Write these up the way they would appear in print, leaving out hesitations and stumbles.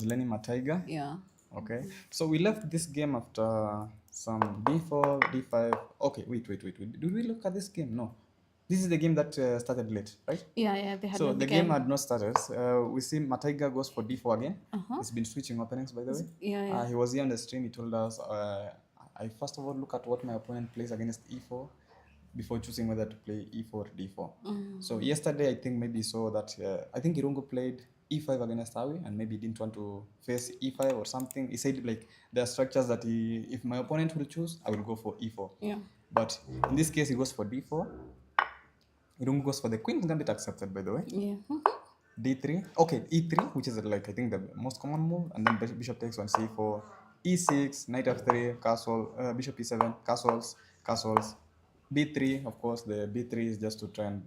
Lenny Mataiga. Yeah. Okay. So we left this game after some d4, d5. Okay, wait. Did we look at this game? No. This is the game that started late, right? Yeah, they had So not the game begun. had not started. We see Mataiga goes for d4 again. Uh-huh. He's been switching openings, by the way. Yeah. He was here on the stream. He told us, I first of all look at what my opponent plays against e4 before choosing whether to play e4 or d4. So yesterday, I think maybe saw that I think Irungu played e5 against Awi, and maybe didn't want to face e5 or something. He said like there are structures that if my opponent will choose, I will go for e4. Yeah. But in this case, he goes for d4. Irungu goes for the queen gambit, accepted, by the way. Yeah. D3. Okay, E3, which is like I think the most common move, and then bishop takes on C4, E6, knight F3, castle, bishop E7, castles. B3, of course, the B3 is just to try and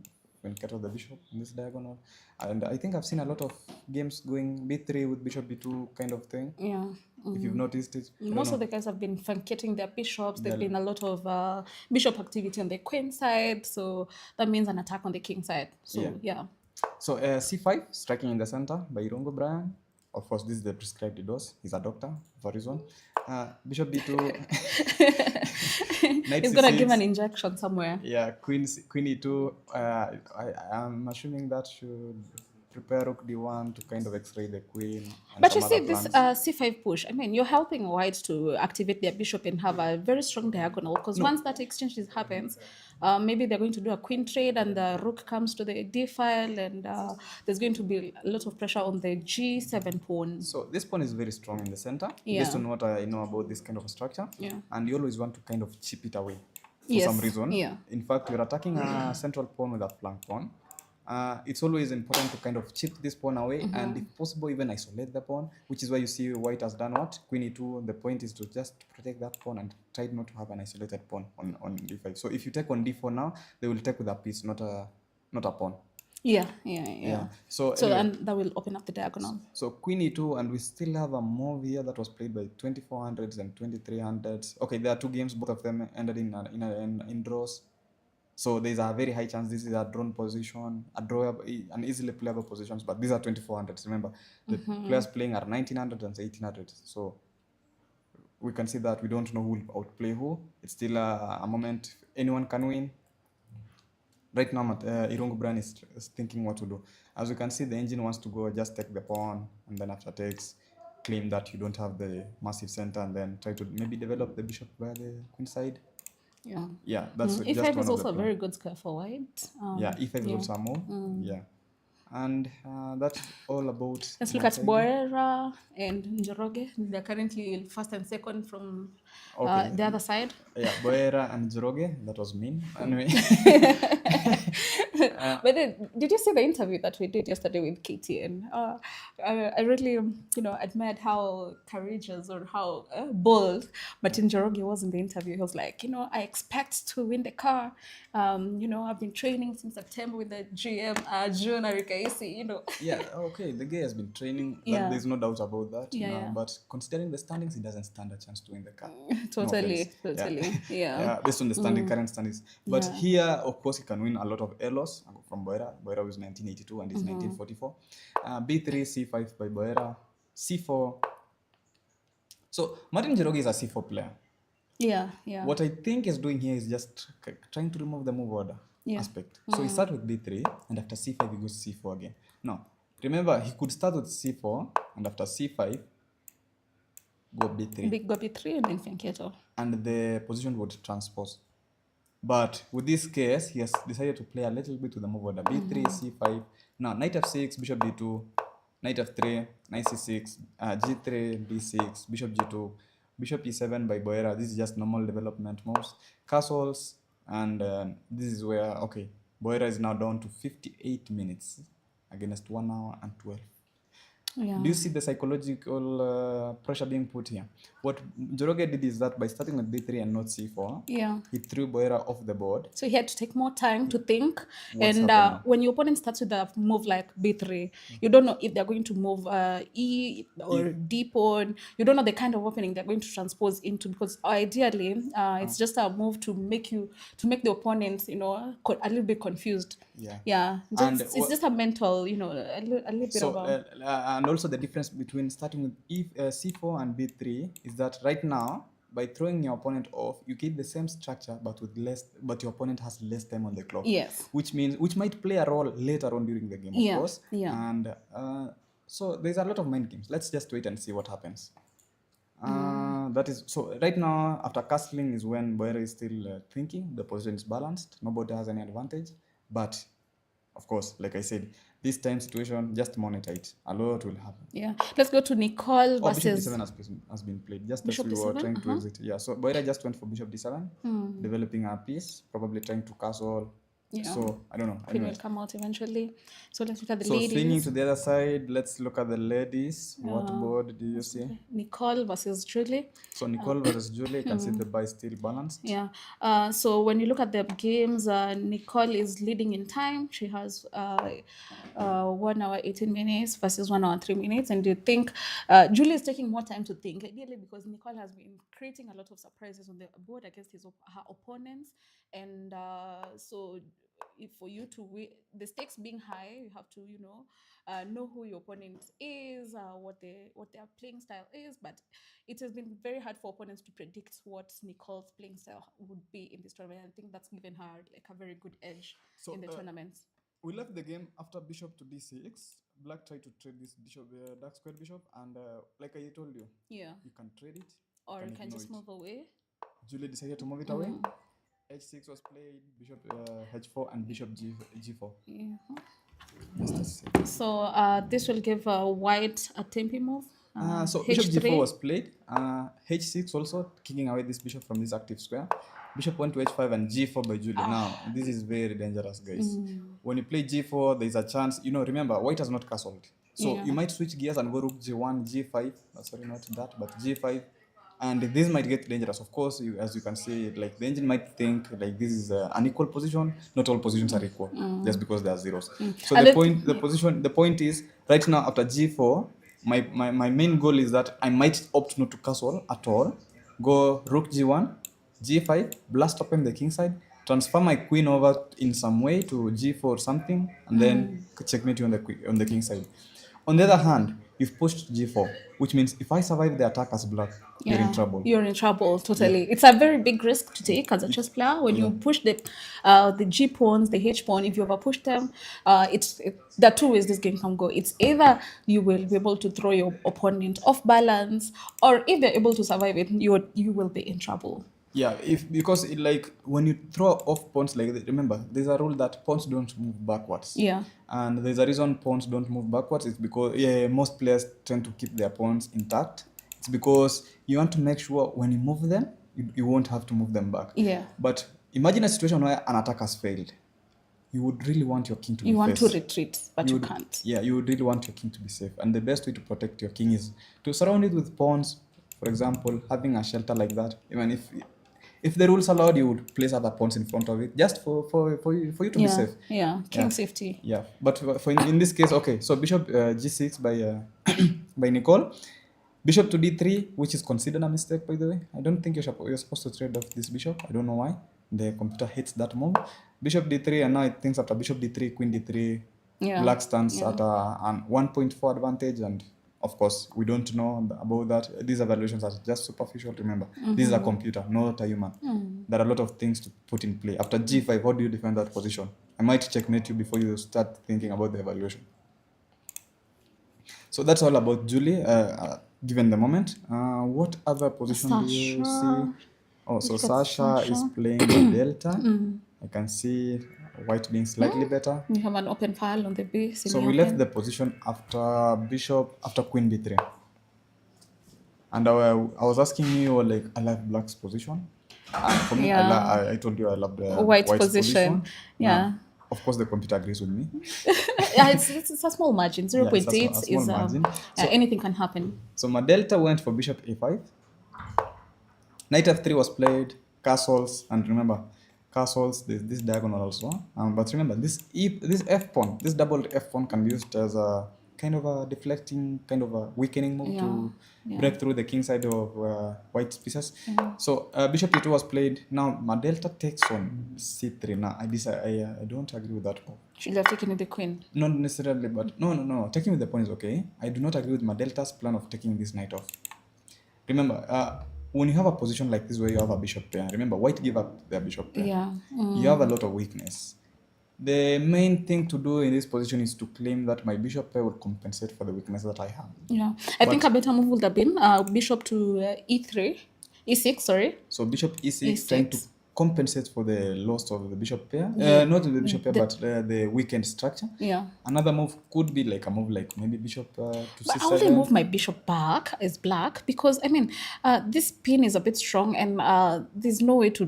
get off the bishop in this diagonal. And I think I've seen a lot of games going B3 with bishop B2 kind of thing. Yeah. If you've noticed it. Most of the guys have been truncating their bishops. There's been a lot of bishop activity on the queen side, so that means an attack on the king side. So yeah. So C5, striking in the center by Irungu Brian. Of course, this is the prescribed dose. He's a doctor for a reason. Bishop B2. He's gonna give an injection somewhere. Yeah, queen E2. I'm assuming that should prepare rook D1 to kind of x-ray the queen. But you see, this C5 push, I mean, you're helping white to activate their bishop and have a very strong diagonal, because once that exchange happens, maybe they're going to do a queen trade and the rook comes to the D file, and there's going to be a lot of pressure on the G7 pawn. So this pawn is very strong in the center, based on what I know about this kind of a structure. And you always want to kind of chip it away for some reason. In fact, you're attacking a central pawn with a flank pawn. It's always important to kind of chip this pawn away, and if possible even isolate the pawn, which is why you see white has done what? Queen E2, the point is to just protect that pawn and try not to have an isolated pawn on D5. So if you take on D4 now, they will take with a piece, not a pawn. Yeah. So anyway, and that will open up the diagonal. So Queen E2, and we still have a move here that was played by 2400s and 2300s. Okay, there are two games, both of them ended in draws. So there's a very high chance this is a drawn position, an easily playable positions, but these are 2400s. Remember, the players playing are 1900s and 1800s. So we can see that we don't know who will outplay who. It's still a moment anyone can win. Right now, Irungu Brian is thinking what to do. As you can see, the engine wants to go just take the pawn, and then after takes, claim that you don't have the massive center, and then try to maybe develop the bishop by the queen side. Yeah, that's just E5 one is of also the a very good square for white. E5 is also a move. Yeah. And that's all about. Let's look at Boera and Njoroge. They're currently first and second from the other side. Yeah, Boera and Njoroge. That was mean. Anyway. But then, did you see the interview that we did yesterday with Katie? And I really, admired how courageous or how bold Martin Njoroge was in the interview. He was like, I expect to win the car. I've been training since September with the GM, June Arikaisi, Yeah, okay. The guy has been training. There's no doubt about that. But considering the standings, he doesn't stand a chance to win the car. Totally. Yeah, based on the current standings. But here, of course, he can win a lot of Elos from Boera. Boera was 1982 and is 1944. B3, C5 by Boera. C4. So Martin Njoroge is a C4 player. Yeah. What I think he's doing here is just trying to remove the move order aspect. So he starts with B3, and after C5 he goes C4 again. Now, remember, he could start with C4, and after C5, go B3. Go B3 and then Fianchetto. And the position would transpose. But with this case, he has decided to play a little bit with the move order. B3, C5. Now, knight F6, bishop B2, knight F3, knight C6, G3, D6, bishop G2, bishop E7 by Boera. This is just normal development moves. Castles, and this is where, Boera is now down to 58 minutes against 1 hour and 12. Yeah. Do you see the psychological pressure being put here? What Njoroge did is that by starting with B3 and not C4, he threw Boera off the board. So he had to take more time to think. When your opponent starts with a move like B3, you don't know if they're going to move E or D pawn. You don't know the kind of opening they're going to transpose into, because ideally it's just a move to make the opponent, a little bit confused. Yeah. Yeah, And it's just a mental, a little bit of a. and also the difference between starting with c4 and b3 is that right now, by throwing your opponent off, you keep the same structure but with less, but your opponent has less time on the clock. Yes. Which might play a role later on during the game, of Yeah, course. yeah. And so there's a lot of mind games. Let's just wait and see what happens. That is so. Right now, after castling is when Boyer is still thinking. The position is balanced. Nobody has any advantage. But of course, like I said, this time situation, just monitor it. A lot will happen. Yeah. Let's go to Nicole Oh, Bishop versus d7 has been played just Bishop as we were D7. trying to exit. Yeah, so Boyer just went for Bishop d7, developing a piece, probably trying to castle. Yeah. So I don't know. Queen Anyway. will come out eventually. So let's look at the So swinging ladies. to the other side, let's look at the ladies. What board do you see? Nicole versus Julie. So Nicole versus Julie, you can see the buy still balanced. Yeah. So when you look at the games, Nicole is leading in time. She has 1 hour 18 minutes versus 1 hour 3 minutes. And you think Julie is taking more time to think, ideally because Nicole has been creating a lot of surprises on the board against her opponents. And so if for you to win, the stakes being high, you have to know who your opponent is, what their playing style is. But it has been very hard for opponents to predict what Nicole's playing style would be in this tournament. I think that's given her like a very good edge in the tournaments. We left the game after bishop to d6. Black tried to trade this bishop, dark square bishop, and like I told you, yeah, you can trade it, or you can just move away. Julie decided to move it away. H6 was played, bishop h4, and bishop g4. So this will give white a tempi move. So bishop g4 was played. H6 also kicking away this bishop from this active square. Bishop went to h5 and g4 by Julie. Now this is very dangerous, guys. When you play g4, there's a chance. Remember, white has not castled, so you might switch gears and go rook g1, g5. Sorry, not that, but g5. And this might get dangerous. Of course, as you can see, like the engine might think like this is an equal position. Not all positions are equal, just because there are zeros. So the point is, right now after g4, my main goal is that I might opt not to castle at all. Go rook g1, g5, blast open the king side, transfer my queen over in some way to g4 or something, and then checkmate you on the king side. On the other hand, you've pushed g4, which means if I survive the attack as black, you're in trouble. You're in trouble, totally. It's a very big risk to take as a chess player when you push the g pawns, the h pawn. If you ever push them, there are two ways this game can go. It's either you will be able to throw your opponent off balance, or if they're able to survive it, you will be in trouble. Yeah, because like when you throw off pawns like that, remember there's a rule that pawns don't move backwards. Yeah. And there's a reason pawns don't move backwards. It's because most players tend to keep their pawns intact. It's because you want to make sure when you move them, you won't have to move them back. Yeah. But imagine a situation where an attack has failed. You would really want your king to be safe. You want to retreat, but you can't. Yeah, you would really want your king to be safe. And the best way to protect your king is to surround it with pawns. For example, having a shelter like that. Even if the rules allowed, you would place other pawns in front of it just for you to be safe. Yeah, king safety. Yeah, but in this case, okay, so bishop g6 by by Nicole. Bishop to d3, which is considered a mistake, by the way. I don't think you're supposed to trade off this bishop. I don't know why. The computer hates that move. Bishop d3, and now it thinks after bishop d3, queen d3, black stands at an 1.4 advantage, and of course, we don't know about that. These evaluations are just superficial, remember. This is a computer, not a human. There are a lot of things to put in play. After g5, how do you defend that position? I might checkmate you before you start thinking about the evaluation. So that's all about Julie, given the moment. What other position do you see? Oh, so Sasha is playing the delta. I can see white being slightly better. You have an open file on the base. So we left the position after queen b3. And I was asking you, like, I like black's position. For me, I told you I love the white's position. Yeah. Of course, the computer agrees with me. Yeah, it's a small margin. 0.8 is margin. So anything can happen. So my delta went for bishop a5. Knight f3 was played, castles, and remember, castles, this diagonal also. But remember, this f pawn, this double f pawn can be used as a kind of a deflecting, kind of a weakening move to break through the king side of white pieces. So bishop e2 was played. Now my delta takes on c3. Now I don't agree with that move. Should have taken the queen. Not necessarily, but no. Taking with the pawn is okay. I do not agree with my delta's plan of taking this knight off. Remember, when you have a position like this where you have a bishop pair, remember, white give up their bishop pair. Yeah. You have a lot of weakness. The main thing to do in this position is to claim that my bishop pair will compensate for the weakness that I have. Yeah. I think a better move would have been bishop to e3, e6, sorry. So bishop e6, trying to compensate for the loss of the bishop pair. Not the bishop pair, but the weakened structure. Yeah. Another move could be like a move like maybe bishop to c7. But I only move my bishop back as black because, I mean, this pin is a bit strong and there's no way to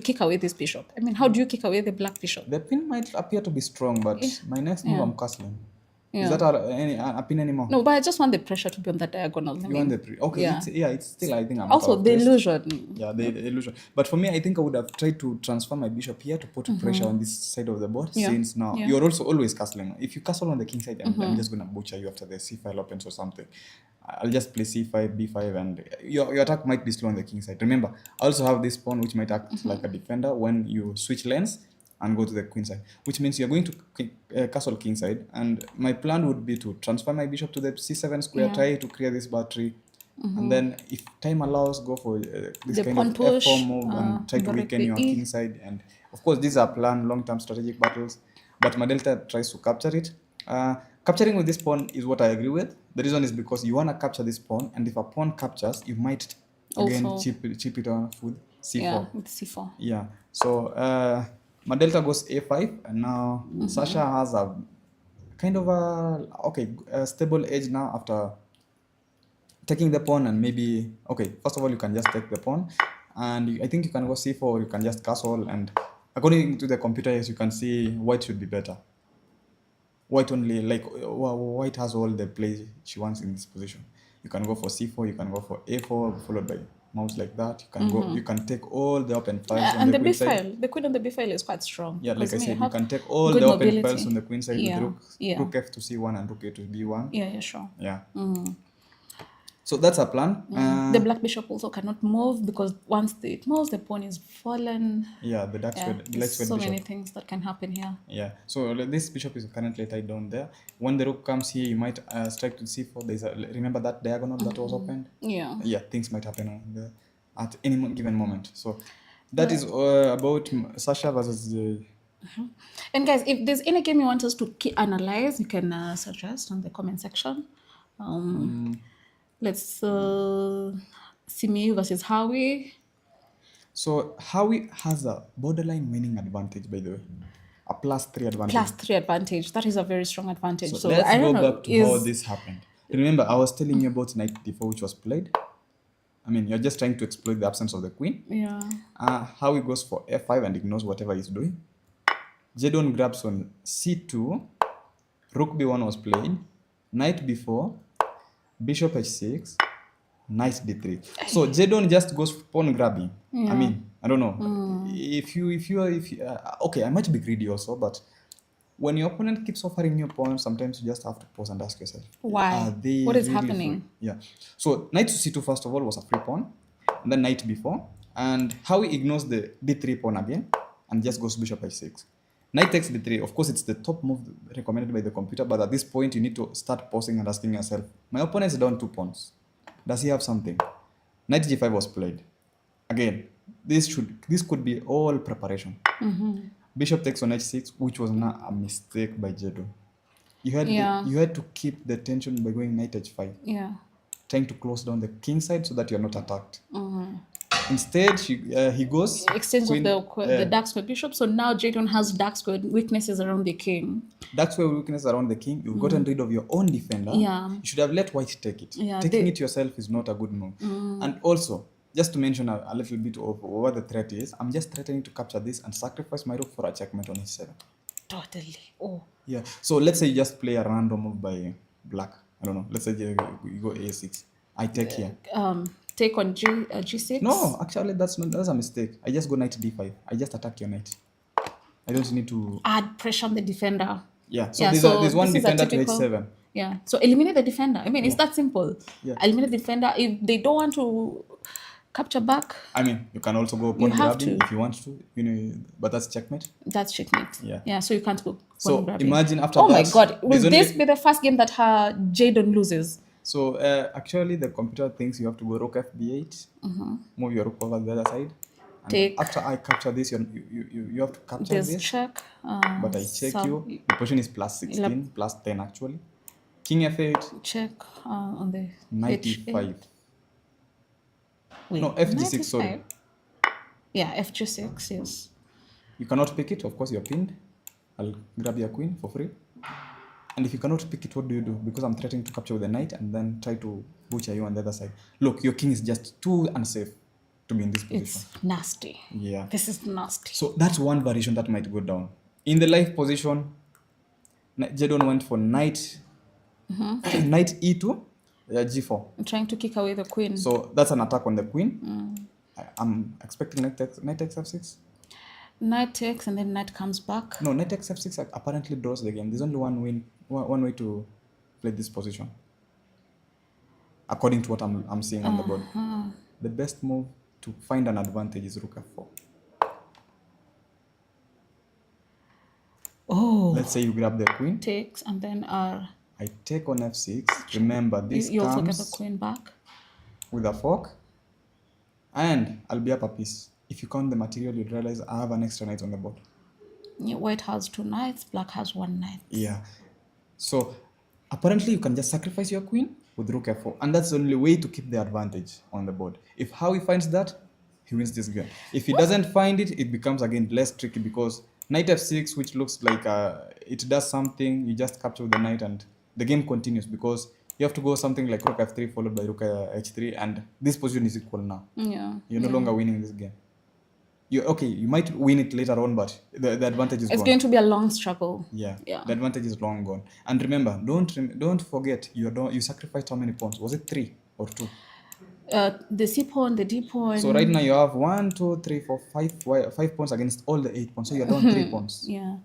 kick away this bishop. I mean, how do you kick away the black bishop? The pin might appear to be strong, but my next move I'm castling. Is that a pin anymore? No, but I just want the pressure to be on that diagonal. You want the okay? It's still, I think I'm also the illusion. Yeah, the illusion. But for me, I think I would have tried to transfer my bishop here to put pressure on this side of the board. Since now you're also always castling. If you castle on the king side, I'm just gonna butcher you after the c file opens or something. I'll just play c5, b5, and your attack might be slow on the king side. Remember, I also have this pawn which might act like a defender when you switch lanes and go to the queen side, which means you're going to castle king side, and my plan would be to transfer my bishop to the c7 square, try to clear this battery, and then if time allows, go for this the kind of push, f4 move and try to weaken your king side. And of course these are planned long-term strategic battles, but my delta tries to capture it. Capturing with this pawn is what I agree with. The reason is because you want to capture this pawn, and if a pawn captures, you might again chip it on with c4. Yeah, with c4. Yeah, so my delta goes a5, and now Sasha has a kind of a stable edge now after taking the pawn. And maybe, first of all, you can just take the pawn, and I think you can go c4, or you can just castle. And according to the computer, yes, you can see white should be better. White only, like white has all the plays she wants in this position. You can go for c4, you can go for a4, followed by mouse like that. You can go. You can take all the open files on and the the queen b file. side. The queen on the b file is quite strong. Yeah, like I said, you can take all the open files on the queen side with rook f to c1 and rook a to b1. Yeah, sure. Yeah. So that's our plan. The black bishop also cannot move because once it moves, the pawn is fallen. Yeah, the dark square, the light square so bishop. many things that can happen here. Yeah, so this bishop is currently tied down there. When the rook comes here, you might strike to c4. Remember that diagonal that was opened? Yeah. Yeah, things might happen on there at any given moment. So that is about Sasha versus the... And guys, if there's any game you want us to analyze, you can suggest on the comment section. Let's Simi versus Howie. So Howie has a borderline winning advantage, by the way. A +3 advantage. +3 advantage. That is a very strong advantage. So let's go back to how this happened. Remember, I was telling you about knight d4, which was played. I mean, you're just trying to exploit the absence of the queen. Yeah. Howie goes for f5 and ignores whatever he's doing. Jedon grabs on c2. Rook b1 was played. Knight b4. Bishop h6, knight d3. So Jedon just goes pawn grabbing. I mean, I don't know. If you okay, I might be greedy also, but when your opponent keeps offering you pawns, sometimes you just have to pause and ask yourself, why? What is happening? Yeah. So knight to c2 first of all was a free pawn, and then knight b4, and Howie ignores the d3 pawn again and just goes bishop h6. Knight takes d3. Of course, it's the top move recommended by the computer, but at this point, you need to start pausing and asking yourself, my opponent is down 2 pawns. Does he have something? Knight g5 was played. Again, this could be all preparation. Bishop takes on h6, which was not a mistake by Jedon. You had to keep the tension by going knight h5. Yeah. Trying to close down the king side so that you're not attacked. Instead, he goes... Exchange of the dark square bishop. So now Jedon has dark square weaknesses around the king. Dark square weaknesses around the king. You've gotten rid of your own defender. Yeah. You should have let white take it. Yeah, Taking it yourself is not a good move. And also, just to mention a little bit of what the threat is, I'm just threatening to capture this and sacrifice my rook for a checkmate on h7. Totally. Oh. Yeah. So let's say you just play a random move by black. I don't know. Let's say you go a6. I take here. Take on g6? No, actually that's a mistake. I just go knight d5. I just attack your knight. I don't need to add pressure on the defender. Yeah. So there's one defender to h7. Yeah. So eliminate the defender. I mean, it's that simple. Yeah. Eliminate the defender. If they don't want to capture back, I mean, you can also go You pawn have grabbing to. if you want to, but that's checkmate. that's checkmate. Yeah. Yeah. So you can't go. So pawn grabbing. imagine after Oh that. my God! Will there's only- this be the first game that Jadon loses? So actually, the computer thinks you have to go rook fb8, move your rook over the other side. And Take. after I capture this, you have to capture There's this. check. But I check you. The position is plus 16, plus 10 actually. King f8. Check on the Knight H8. e5. Wait, No, fg6, knight sorry. e5? Yeah, fg6, yes. You cannot pick it, of course you're pinned. I'll grab your queen for free. And if you cannot pick it, what do you do? Because I'm threatening to capture with the knight and then try to butcher you on the other side. Look, your king is just too unsafe to be in this position. It's nasty. Yeah. This is nasty. So that's one variation that might go down. In the live position, Jadon went for knight, knight e2, g4. I'm trying to kick away the queen. So that's an attack on the queen. I'm expecting knight takes f6. Knight takes and then knight comes back. No, knight takes f6 apparently draws the game. There's only one way to play this position, according to what I'm seeing on the board. The best move to find an advantage is rook f4. Oh. Let's say you grab the queen. Takes and then I take on f6. Remember, this you also get comes the queen back. with a fork, and I'll be up a piece. If you count the material, you'd realize I have an extra knight on the board. Yeah, white has 2 knights, black has 1 knight. Yeah. So apparently you can just sacrifice your queen with rook f4, and that's the only way to keep the advantage on the board. If Howie finds that, he wins this game. If he doesn't find it, it becomes again less tricky, because knight f6, which looks like it does something, you just capture with the knight and the game continues, because you have to go something like rook f3 followed by rook h3, and this position is equal now. Yeah. You're no longer winning this game. You might win it later on, but the advantage is It's gone. going to be a long struggle. Yeah, Yeah. the advantage is long gone. And remember, don't forget, you sacrificed how many pawns? Was it 3 or 2? The C pawn, the D pawn. So right now you have 1, 2, 3, 4, 5 pawns against all the 8 pawns. So you're down 3 pawns. Yeah.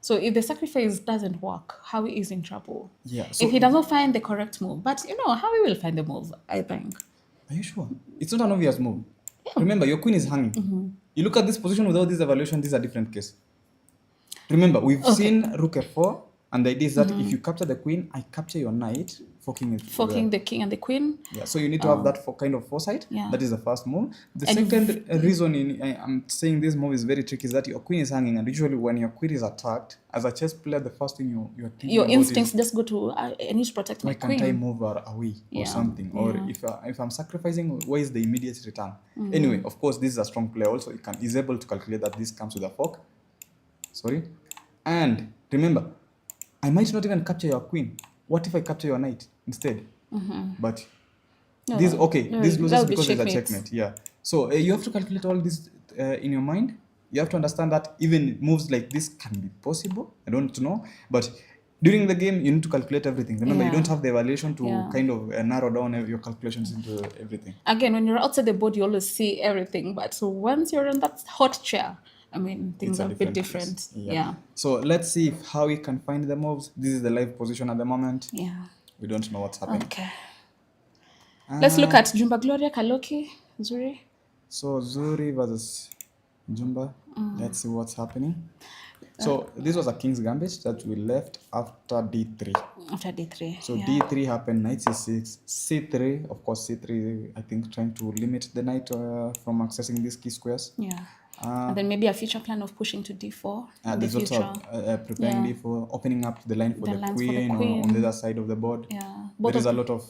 So if the sacrifice doesn't work, Howie is in trouble. Yeah. So If he doesn't find the correct move. But Howie will find the move, I think. Are you sure? It's not an obvious move. Yeah. Remember, your queen is hanging. You look at this position without this evaluation, this is a different case. Remember, we've seen rook f4, and the idea is that if you capture the queen, I capture your knight, forking it. Forking the king and the queen. Yeah, so you need to have that kind of foresight. Yeah. That is the first move. The And second reason I'm saying this move is very tricky is that your queen is hanging, and usually when your queen is attacked, as a chess player, the first thing you're thinking Your about instincts is, just go to, I need to protect my why can't I queen. move her away or Yeah, something? Or if I'm sacrificing, where is the immediate return? Anyway, of course, this is a strong player also. He's able to calculate that this comes with a fork. Sorry. And remember, I might not even capture your queen. What if I capture your knight instead? But this loses because there's a checkmate. Yeah. So you have to calculate all this in your mind. You have to understand that even moves like this can be possible. I don't know, but during the game you need to calculate everything. Remember, you don't have the evaluation to kind of narrow down your calculations into everything. Again, when you're outside the board, you always see everything. But so once you're in that hot chair, I mean, things are a bit different. Yeah. So let's see how we can find the moves. This is the live position at the moment. Yeah. We don't know what's happening. Okay. Let's look at Jumba Gloria, Kaloki, Zuri. So Zuri versus Jumba. Let's see what's happening. So this was a king's gambit that we left after d3. After d3. So d3 happened, knight c6, c3. Of course, c3, I think, trying to limit the knight from accessing these key squares. Yeah. And then maybe a future plan of pushing to d4. There's also preparing d4, opening up the line for the queen, or on the other side of the board. Yeah. There is a lot of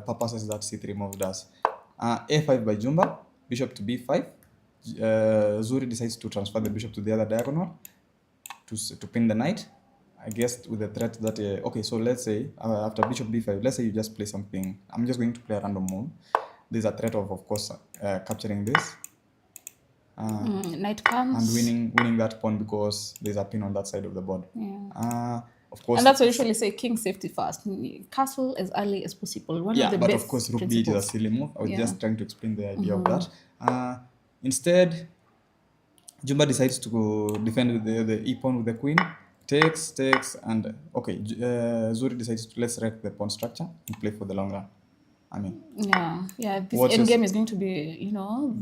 purposes that c3 move does. a5 by Jumba, bishop to b5. Zuri decides to transfer the bishop to the other diagonal to pin the knight. I guess with the threat that okay, so let's say after bishop b5, let's say you just play something. I'm just going to play a random move. There's a threat of course capturing this. Knight comes. And winning that pawn because there's a pin on that side of the board. Yeah. Of course. And that's why I usually say king safety first. Castle as early as possible. One of the but best of course rook b8 principles. is a silly move. I was just trying to explain the idea of that. Instead, Jumba decides to defend with the e pawn with the queen. takes, and okay, Zuri decides to let's wreck the pawn structure and play for the long run. I mean, Yeah. This what's your endgame is going to be,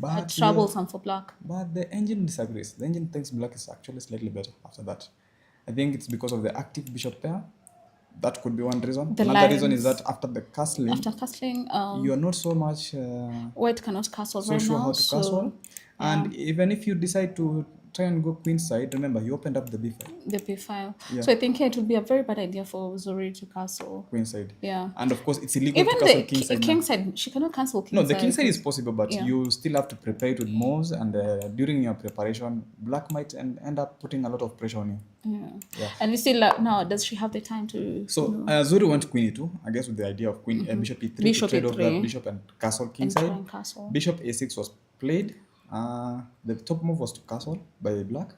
but troublesome for black. but the engine disagrees. The engine thinks black is actually slightly better after that. I think it's because of the active bishop pair. That could be one reason. The Another reason is lines that after the castling, after castling, you are not so much white cannot castle so right sure now. how to castle. Yeah, And even if you decide to try and go queen side, remember you opened up the b file. the b file. Yeah. So I think it would be a very bad idea for Zuri to castle. Queen side. Yeah. And of course, it's illegal Even to castle the king side. king now. side, she cannot cancel king No, side. the king side is possible, but Yeah. you still have to prepare it with moves, and during your preparation, black might end up putting a lot of pressure on you. Yeah. And we still now, does she have the time to? So Zuri went queen e2, I guess, with the idea of queen bishop e3 Bishop to trade off that E3. bishop and castle king And side. try and castle. Bishop a6 was played. The top move was to castle by black,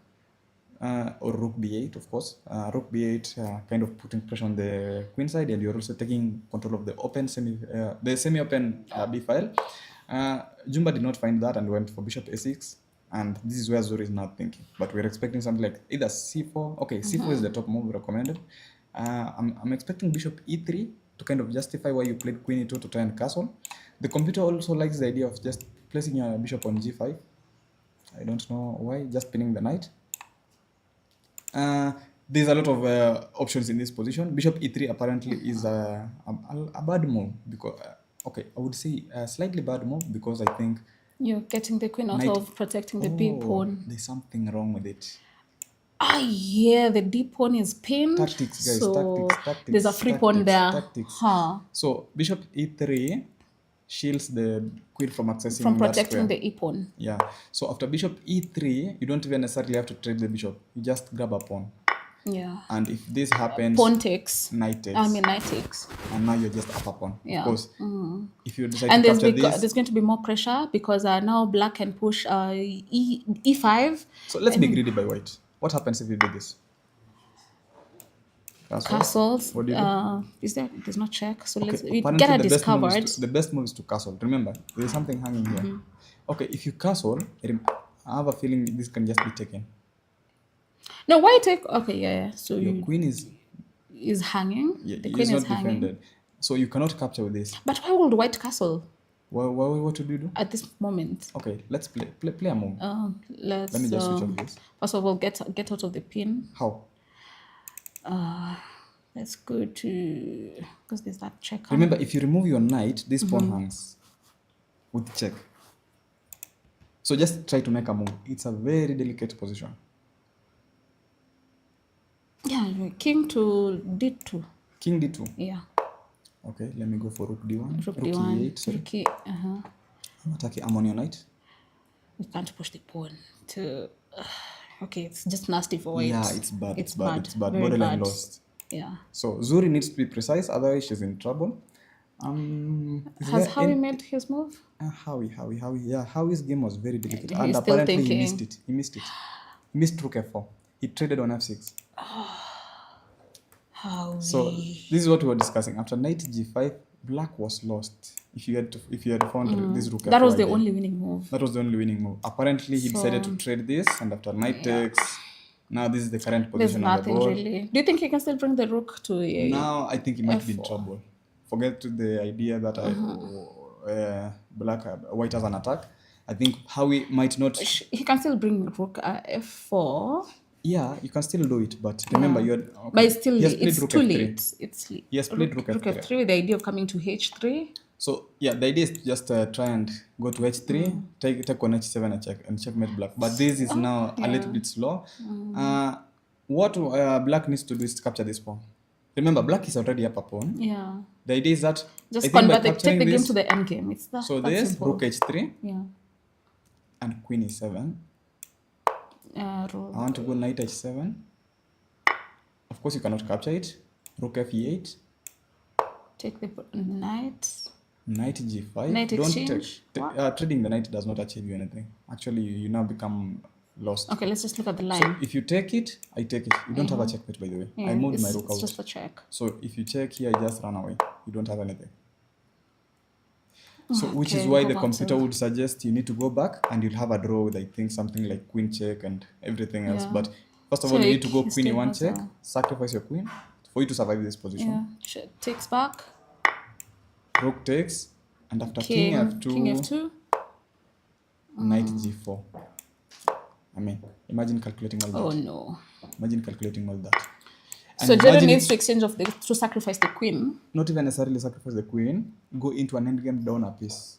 or rook b8, of course. Rook b8 kind of putting pressure on the queen side, and you're also taking control of the open semi-open b file. Jumba did not find that and went for bishop a6, and this is where Zuri is now thinking. But we're expecting something like either c4. Okay, c4 is the top move recommended. I'm expecting bishop e3 to kind of justify why you played queen e2 to try and castle. The computer also likes the idea of just placing your bishop on g5. I don't know why, just pinning the knight. There's a lot of options in this position. Bishop e3 apparently is a bad move because, okay, I would say a slightly bad move because I think you're getting the queen out of protecting the b pawn. There's something wrong with it. Yeah, the d pawn is pinned. Tactics, guys. So tactics. There's a free pawn there. Tactics. Huh. So bishop e3 shields the queen from accessing From that protecting square. the e pawn. Yeah. So after bishop e3, you don't even necessarily have to trade the bishop. You just grab a pawn. Yeah. And if this happens, Pawn takes. knight takes. Knight takes. And now you're just up a pawn. Yeah. Of course, if you decide And to capture this. there's going to be more pressure because now black can push e5. So let's be greedy by white. What happens if you do this? Castles. What do you do? There's no check. So Okay, we get a discovered. The best move is to castle. Remember, there's something hanging here. Okay, if you castle, I have a feeling this can just be taken. No, why take? Okay, yeah. So your queen is hanging. Yeah, the queen is not hanging. defended. So you cannot capture with this. But why would white castle? What would you do? At this moment. Okay, let's play a move. Let me just switch off this. First of all, get out of the pin. How? Let's go to, because there's that check. Remember, if you remove your knight, this pawn hangs with check. So just try to make a move. It's a very delicate position. Yeah, king to d2. King d2. Yeah. Okay, let me go for rook d1. Rook d1. e8. Sorry. I'm attacking. I'm on your knight. We can't push the pawn to. Okay, it's just nasty for white. Yeah, it's bad. It's bad. Very Borderline bad. lost. Yeah. So Zuri needs to be precise, otherwise she's in trouble. Has Howie made his move? Howie. Yeah, Howie's game was very delicate, He's and still apparently thinking. he missed it. He missed rook f4. He traded on f6. Howie. So this is what we were discussing. After knight g5, black was lost. If you had found this rook f4 that was the idea. only winning move. That was the only winning move. Apparently, he decided to trade this, and after knight takes, now this is the current There's position on the nothing board. really. Do you think he can still bring the rook to a? Now I think he might be in f4. trouble. Forget the idea that white has an attack. I think Howie might not. He can still bring rook f4. Yeah, you can still do it, but remember you're. Okay. But it's still it's too late. It's He has played rook f3 with the idea of coming to h3. So yeah, the idea is to just try and go to h3, take on h7 and checkmate black. But this is now a little bit slow. What black needs to do is to capture this pawn. Remember, black is already up a pawn. Yeah. The idea is that Just I think by convert capturing take the game this, to the end game. It's that. so that's there's simple. rook h3 Yeah. and queen e7. I want to go knight h7. Of course, you cannot capture it. Rook f8. Take the knight. Knight g5. Knight Don't exchange? trading the knight does not achieve you anything. Actually, you now become lost. Okay, let's just look at the line. So if you take it, I take it. You don't have a checkmate, by the way. I moved my rook It's out. just a check. So if you check here, I just run away. You don't have anything. So which is Okay, why go the back computer to- would suggest you need to go back and you'll have a draw with, I think, something like queen check and everything else. Yeah. But First of So all, you he, need to go he queen still e1 has check, a sacrifice your queen for you to survive this position. yeah. Takes back. Rook takes, and after king King f2, f2. knight g4. I mean, imagine calculating all Oh that. no. Imagine calculating all that. And So Jado imagine needs to exchange of the to sacrifice the queen. not even necessarily sacrifice the queen, go into an endgame down a piece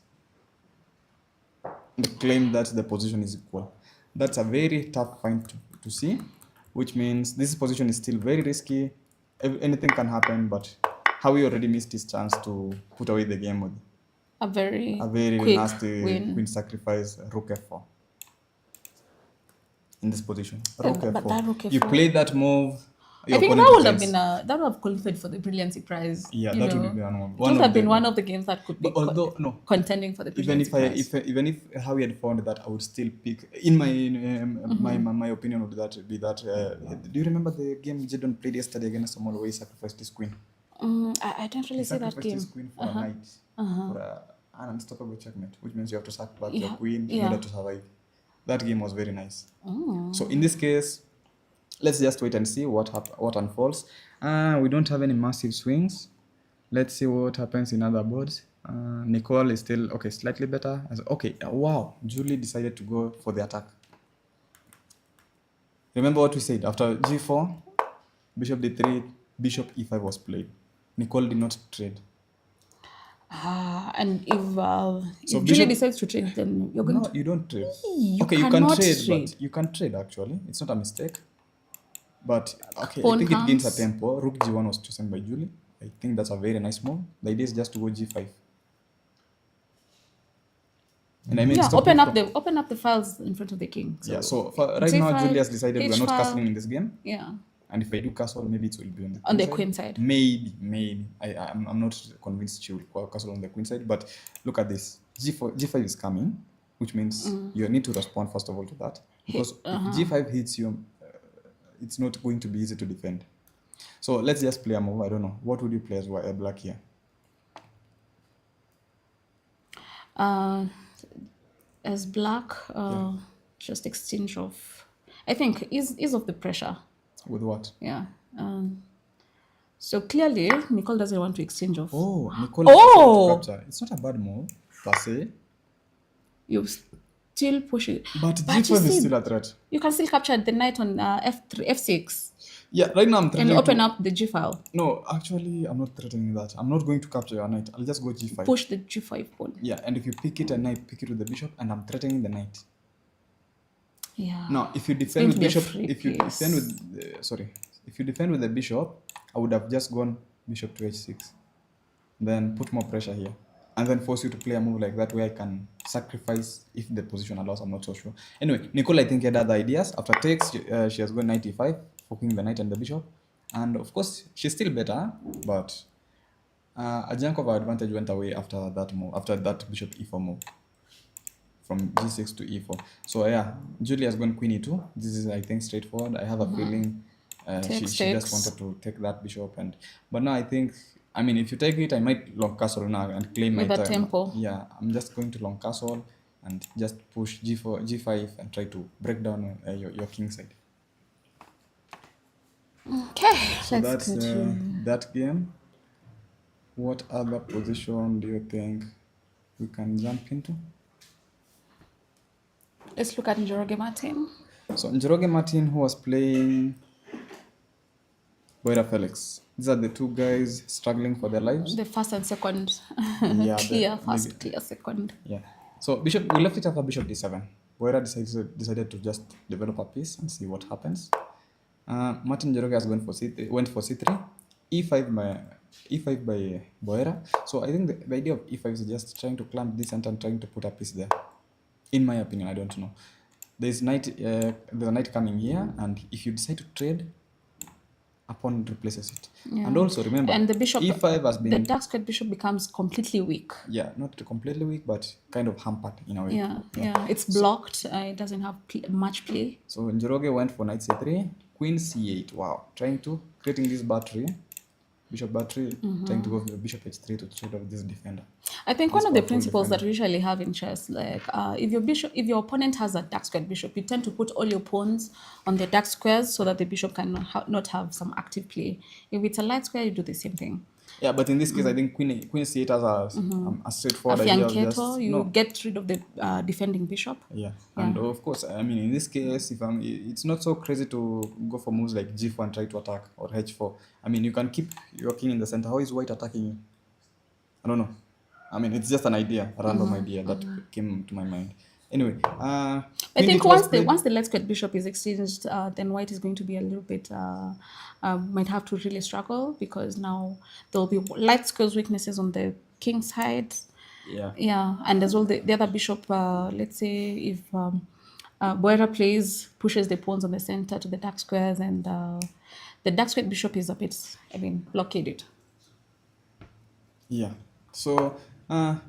and claim that the position is equal. That's a very tough find to see, which means this position is still very risky. Anything can happen, but Howie already missed his chance to put away the game with A a very very quick nasty win. queen sacrifice, rook f4 in this position. Yeah, Rook but f4. that rook You f4. play that move, I your think opponent that would have defends. been that would have qualified for the brilliancy prize. Yeah, you that know. would be It one would of have been the. one of the games that could be But although no, contending for the even brilliancy if prize. even if Howie had found that, I would still pick. In my opinion would that be that. Do you remember the game Jadon played yesterday against someone where he sacrificed his queen? I didn't really He see that sacrificed game. his queen for a knight, for an unstoppable checkmate, which means you have to sack back your Yeah, queen in yeah. order to survive. That game was very nice. So in this case, let's just wait and see what unfolds. We don't have any massive swings. Let's see what happens in other boards. Nicole is still okay, slightly better. Okay, wow, Julie decided to go for the attack. Remember what we said after g4, bishop d3, bishop e5 was played. Nicole did not trade. And if So Julie bishop- decides to trade, then you're going No, to. you don't trade. You Okay, you can cannot trade, trade. but you can trade actually. It's not a mistake. But okay, I Pawn think it gains a comes. tempo. Rook g1 was chosen by Julie. I think that's a very nice move. The idea is just to go g5. And I mean, Yeah, stop open up the files in front of the king. So, yeah, so right now G5, Julie has decided we are not H file. castling in this game. Yeah. And if I do castle, maybe it will be On the queen side. Maybe. I'm not convinced she will castle on the queen side. But look at this. G5 is coming, which means you need to respond first of all to that. Because if G5 hits you, it's not going to be easy to defend. So let's just play a move. I don't know. What would you play as black here? As black, just exchange of, I think, ease of the pressure. With what? Yeah. So clearly, Nicole doesn't want to exchange of. Oh, Nicole Oh! to capture. It's not a bad move, per se. You still push it. But you G5 is see, still a threat. You can still capture the knight on F3, F6. Yeah, right now I'm threatening and open up the G file. No, actually, I'm not threatening that. I'm not going to capture your knight. I'll just go G5. Push the G5 pawn. Yeah, and if you pick it a knight, pick it with the bishop, and I'm threatening the knight. Yeah. Now, if you defend with bishop, if you defend with the bishop, I would have just gone bishop to h6, then put more pressure here, and then force you to play a move like that where I can sacrifice if the position allows. I'm not so sure. Anyway, Nicole, I think, had other ideas. After takes, she has gone knight e5, forking the knight and the bishop, and of course she's still better, but a chunk of our advantage went away after that move, after that bishop e4 move. From g6 to e4. So yeah, Julie has gone queen e2. This is, I think, straightforward. I have a feeling she just wanted to take that bishop, but now I think, I mean, if you take it, I might long castle now and claim my turn. Tempo. Yeah, I'm just going to long castle and just push g4, g5, and try to break down your king side. Okay, so that's that game. What other position do you think we can jump into? Let's look at Njoroge Martin. So Njoroge Martin, who was playing Boyra Felix. These are the two guys struggling for their lives. The first and second. Yeah, clear second. Yeah. So we left it after bishop d7. Boyra decided to just develop a piece and see what happens. Martin Njoroge has went for c3, e5 by Boyra. So I think the idea of e5 is just trying to clamp this and trying to put a piece there. In my opinion, I don't know. There's a knight coming here, and if you decide to trade, a pawn replaces it. Yeah. And also remember, and the bishop, e5 has been... The dark squared bishop becomes completely weak. Yeah, not completely weak, but kind of hampered in a way. Yeah. It's blocked. It doesn't have much play. So Njoroge went for knight c3, queen c8. Wow. Creating this battery. bishop battery, trying to go for the bishop h3 to trade off this defender. I think This one of the powerful principles that defender. we usually have in chess, like if your opponent has a dark squared bishop, you tend to put all your pawns on the dark squares so that the bishop can not have some active play. If it's a light square, you do the same thing. Yeah, but in this case, I think queen c8 has a straightforward idea of Fianchetto, just you no. get rid of the defending bishop. Yeah, Yeah. and of course, I mean, in this case, it's not so crazy to go for moves like g4 and try to attack, or h4. I mean, you can keep your king in the center. How is white attacking you? I don't know. I mean, it's just an idea, a random idea that came to my mind. Anyway, I queen think d2 was played. once the light squared bishop is exchanged, then white is going to be a little bit might have to really struggle because now there will be light squares weaknesses on the king side. Yeah. Yeah, and as well the other bishop. Let's say if Boera pushes the pawns on the center to the dark squares, and the dark squared bishop is a bit, blockaded. Yeah. So,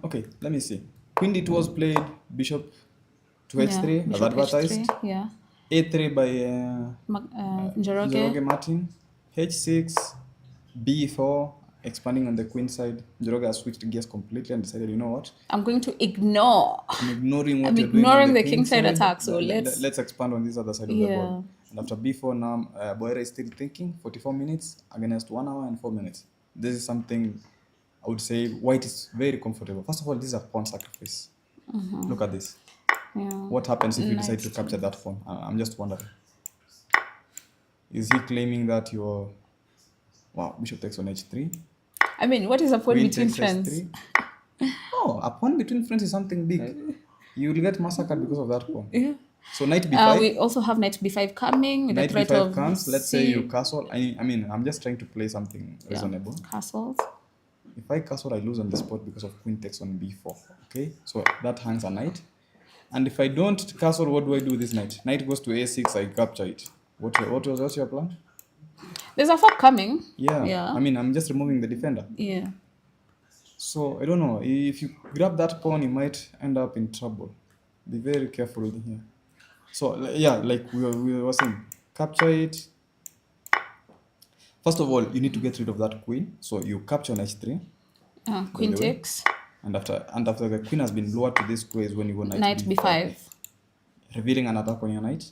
okay, let me see. Queen d2 was played, bishop to h3 Yeah, as bishop advertised. h3. Yeah, a3 by Njoroge. Njoroge Martin. h6, b4, expanding on the queen side. Njoroge has switched gears completely and decided, you know what? I'm going to ignore. I'm ignoring what I'm you're doing on ignoring the the king side attack. So let's expand on this other side of the board. And after b4 now, Boera is still thinking. 44 minutes against 1 hour and 4 minutes. This is something I would say white is very comfortable. First of all, this is a pawn sacrifice. Look at this. Yeah. What happens if you decide Knight to capture that pawn? I'm just wondering. Is he claiming that you're... Wow, bishop takes on h3. I mean, what is a pawn Queen between takes friends? h3. Oh, a pawn between friends is something big. You will get massacred because of that pawn. Yeah. So knight b5. We also have knight b5 coming with Knight the threat b5 of comes. Let's say you castle. I mean, I'm just trying to play something reasonable. castles. If I castle, I lose on the spot because of queen takes on b4. Okay, so that hangs a knight. And if I don't castle, what do I do with this knight? Knight goes to a6, I capture it. What's your plan? There's a fork coming. Yeah. Yeah. I mean, I'm just removing the defender. Yeah. So I don't know. If you grab that pawn, you might end up in trouble. Be very careful here. So yeah, like we were saying, capture it. First of all, you need to get rid of that queen. So you capture on h3. Queen takes. And after the queen has been lowered to this square is when you go Knight b5. Revealing an attack on your knight.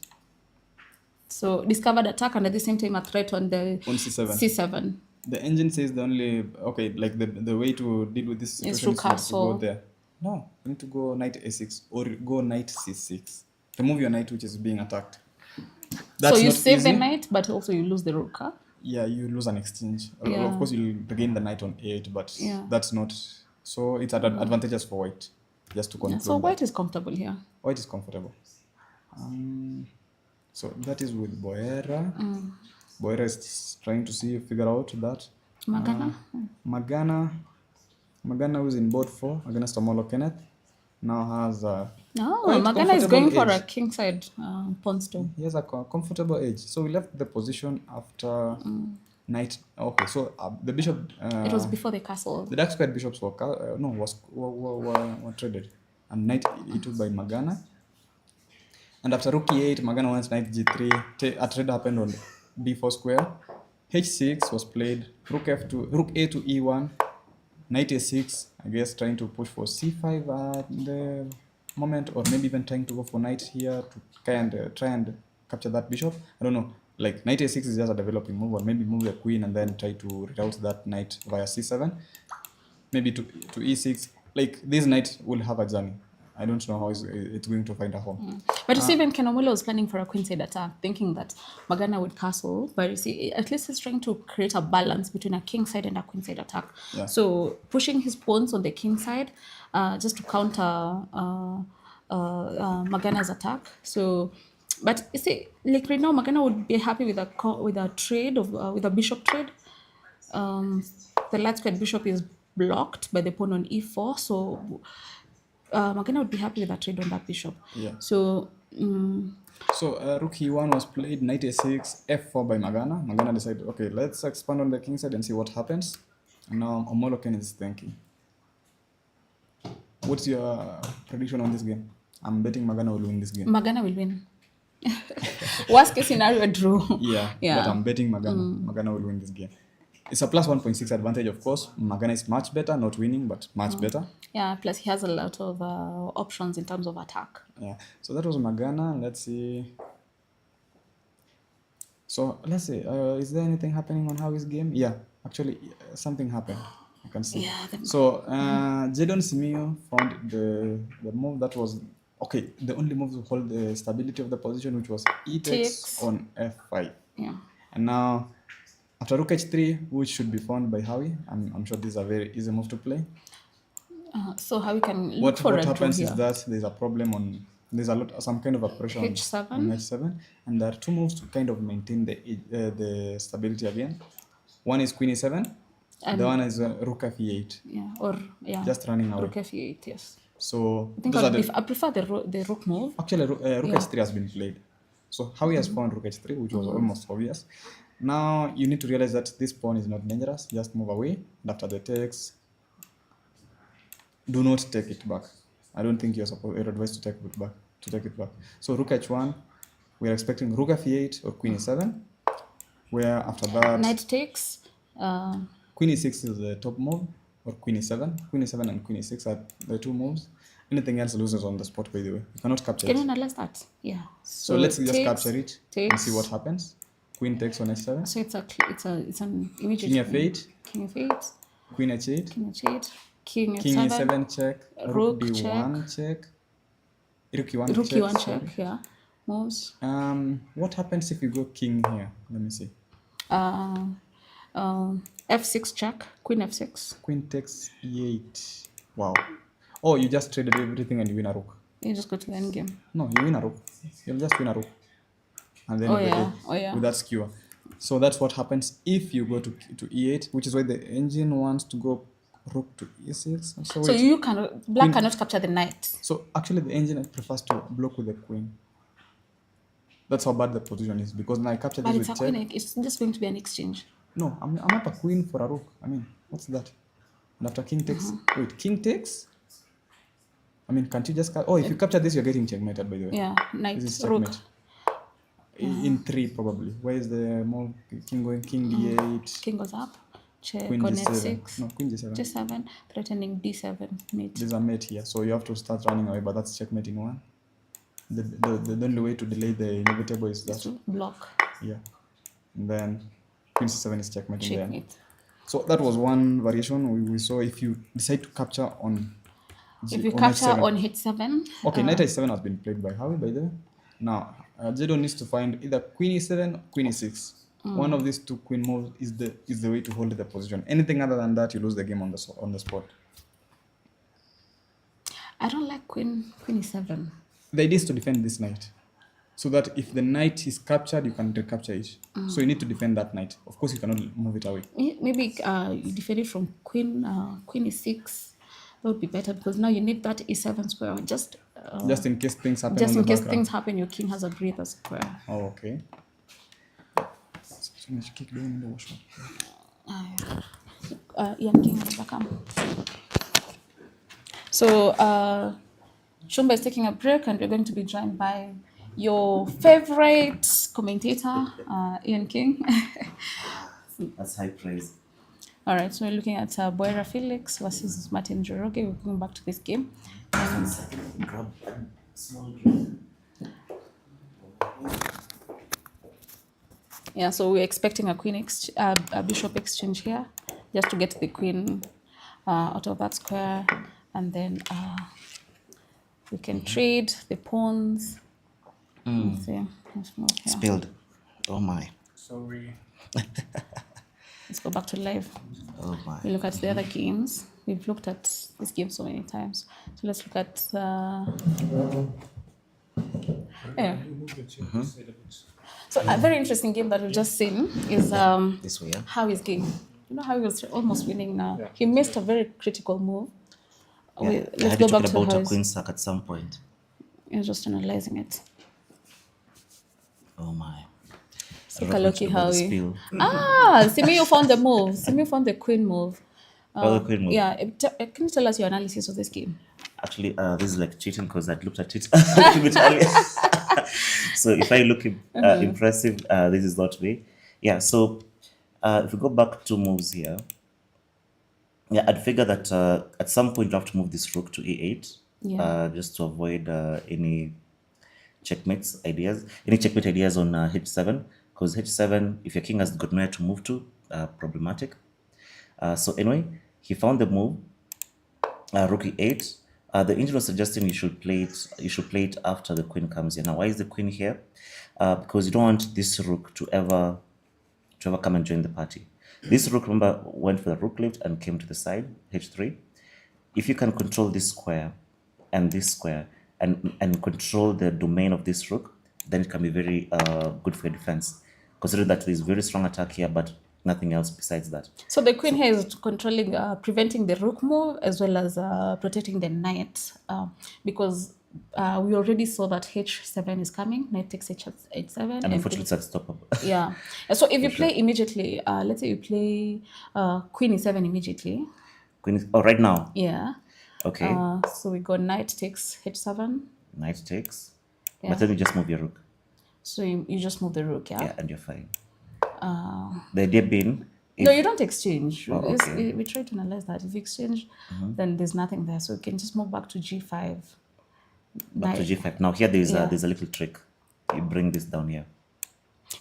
So discovered attack and at the same time a threat on the c7. c7. The engine says the only like the way to deal with this situation is to go there. No, you need to go knight a6 or go knight c6. Remove your knight which is being attacked. That's so you save easy. The knight, but also you lose the rook, huh? Yeah, you lose an exchange. Yeah. Of course, you'll regain the knight on a8, but that's not... So it's advantageous for white, just to conclude. So white is comfortable here. White is comfortable. So that is with Boera. Boera is trying to figure out that. Magana, who's in board 4 against Omolo Kenneth, now has a... Magana is going for a kingside pawn stone. He has a comfortable edge. So we left the position after knight. Okay, so the bishop... it was before the castle. The dark squared bishops were traded. And knight e2 by Magana. And after rook e8, Magana wants knight g3. A trade happened on d4 square. h6 was played. Rook f2, rook a to e1. Knight a6, I guess trying to push for c5 at the moment, or maybe even trying to go for knight here to try and capture that bishop. I don't know. Like knight a6 is just a developing move, or maybe move the queen and then try to reroute that knight via c7. Maybe to e6. Like this knight will have a journey. I don't know how it's going to find a home. But you see, even Kenomolo was planning for a queenside attack, thinking that Magana would castle. But you see, at least he's trying to create a balance between a kingside and a queenside attack. Yeah. So pushing his pawns on the kingside just to counter Magana's attack. So, but you see, like right now, Magana would be happy with a trade with a bishop trade. The light squared bishop is blocked by the pawn on e4. So Magana would be happy with a trade on that bishop. Yeah. So rook e1 was played, knight a6, f4 by Magana. Magana decided, okay, let's expand on the king side and see what happens. And now Omoloken is thinking. What's your prediction on this game? I'm betting Magana will win this game. Magana will win. Worst case scenario, a draw. Yeah, but I'm betting Magana. Magana will win this game. It's a plus 1.6 advantage, of course. Magana is much better, not winning, but much better. Yeah, plus he has a lot of options in terms of attack. Yeah. So that was Magana. Let's see. So let's see. Is there anything happening on Howie's game? Yeah, actually, something happened. I can see. Yeah, So Jadon Simeo found the move that was okay. The only move to hold the stability of the position, which was e takes on f5. Yeah. And now after rook h3, which should be found by Howie, I'm sure this is a very easy move to play. So Howie can look What for a happens draw is here. that there's a problem on there's a lot some kind of a pressure H7. on h7, and there are two moves to kind of maintain the stability again. One is queen e7, And the one is rook f8. yeah, or yeah, Just running away. rook f8. Yes. So I think I prefer the rook move. Actually, rook h3 has been played. So Howie has found rook h3, which was almost obvious. Now you need to realize that this pawn is not dangerous. Just move away, and after the takes, do not take it back. I don't think you're advised to take it back. So rook h1, we're expecting rook f8 or queen e7, where after that knight takes. Queen e6 is the top move, or queen e7. Queen e7 and queen e6 are the two moves. Anything else loses on the spot, by the way. You cannot capture Can it. you analyze that? Yeah. So let's just capture it and see what happens. Queen takes on h7. So it's an immediate King f8. King f8. Queen h8. King h8. King e7 check. Rook d1 check. Rook e1 Rook check. e1 check. Yeah. Moves. What happens if we go king here? Let me see. F6 check. Queen f6. Queen takes e8. Wow. Oh, you just traded everything and you win a rook. You just go to the end game. No, you win a rook. You'll just win a rook. And then with that skewer. So that's what happens if you go to e8, which is why the engine wants to go rook to e6. So you black cannot capture the knight. So actually the engine prefers to block with the queen. That's how bad the position is, because now I capture this with check. Queen, it's just going to be an exchange. No, I'm up a queen for a rook. I mean, what's that? And after king takes, wait, king takes? I mean, can't you just if you capture this, you're getting checkmated, by the way. Yeah, knight, this is rook. Checkmate. In 3 probably. Where is the move? King going? King d8. King goes up. Check queen on d7. f6. No, queen d7. G7, threatening d7 mate. There's a mate here, so you have to start running away, but that's checkmate in 1. The only way to delay the inevitable is that block. Yeah. And then queen c7 is checkmate in there. So that was one variation we saw. If you decide to capture on if you capture h7. On h7. Okay, knight h7 has been played by Howie, by the way. Now, Jadon needs to find either queen e7 or queen e6. One of these two queen moves is the way to hold the position. Anything other than that, you lose the game on the spot. I don't like queen e7. The idea is to defend this knight, so that if the knight is captured, you can recapture it. So you need to defend that knight. Of course, you cannot move it away. Maybe you defend it from queen e6. That would be better, because now you need that e7 square. Just in case things happen. Just in case things happen, your king has a greater square. Oh, okay. So Shumba is taking a break, and we're going to be joined by your favorite commentator, Ian King. That's high praise. All right, so we're looking at Boera Felix versus Martin Njoroge. We're going back to this game. Yeah, so we're expecting a a bishop exchange here, just to get the queen out of that square, and then we can trade the pawns. Let's see. Let's move here. Spilled. Oh my. Sorry. Let's go back to live. Oh my. We look at the other games. We've looked at this game so many times. So let's look at So a very interesting game that we've just seen is this way, yeah? Howie's game. You know how he was almost winning now. Yeah. He missed a very critical move. Yeah. Let's go back to about a queen sack at some point. You're just analyzing it. Oh my. Loki Howie. Simeo found the move. Simeo found the queen move. The queen move. Yeah. Can you tell us your analysis of this game? Actually, this is like cheating, because I'd looked at it a little bit earlier. So if I look impressive, this is not me. Yeah, so If we go back 2 moves here, yeah, I'd figure that at some point you have to move this rook to e8, Yeah. just to avoid any checkmate ideas on h7, because h7, if your king has got nowhere to move to, problematic. So anyway, he found the move, rook e8. The engine was suggesting you should play it. You should play it after the queen comes here. Now, why is the queen here? Because you don't want this rook to ever come and join the party. This rook, remember, went for the rook lift and came to the side, h3. If you can control this square and this square and control the domain of this rook, then it can be very good for your defense. Considering that there's very strong attack here, but nothing else besides that. So the queen here is controlling, preventing the rook move as well as protecting the knight, because we already saw that h7 is coming. Knight takes h7. And unfortunately, it's unstoppable. Yeah. So if you play immediately, let's say you play queen e7 immediately. Right now. Yeah. Okay. So we go knight takes h7. Knight takes. Yeah. But then you just move your rook. So you just move the rook, yeah? Yeah, and you're fine. The idea being... No, you don't exchange. Oh, okay. We try to analyze that. If you exchange, then there's nothing there. So you can just move back to g5. Back to g5. Now here there's a little trick. You bring this down here.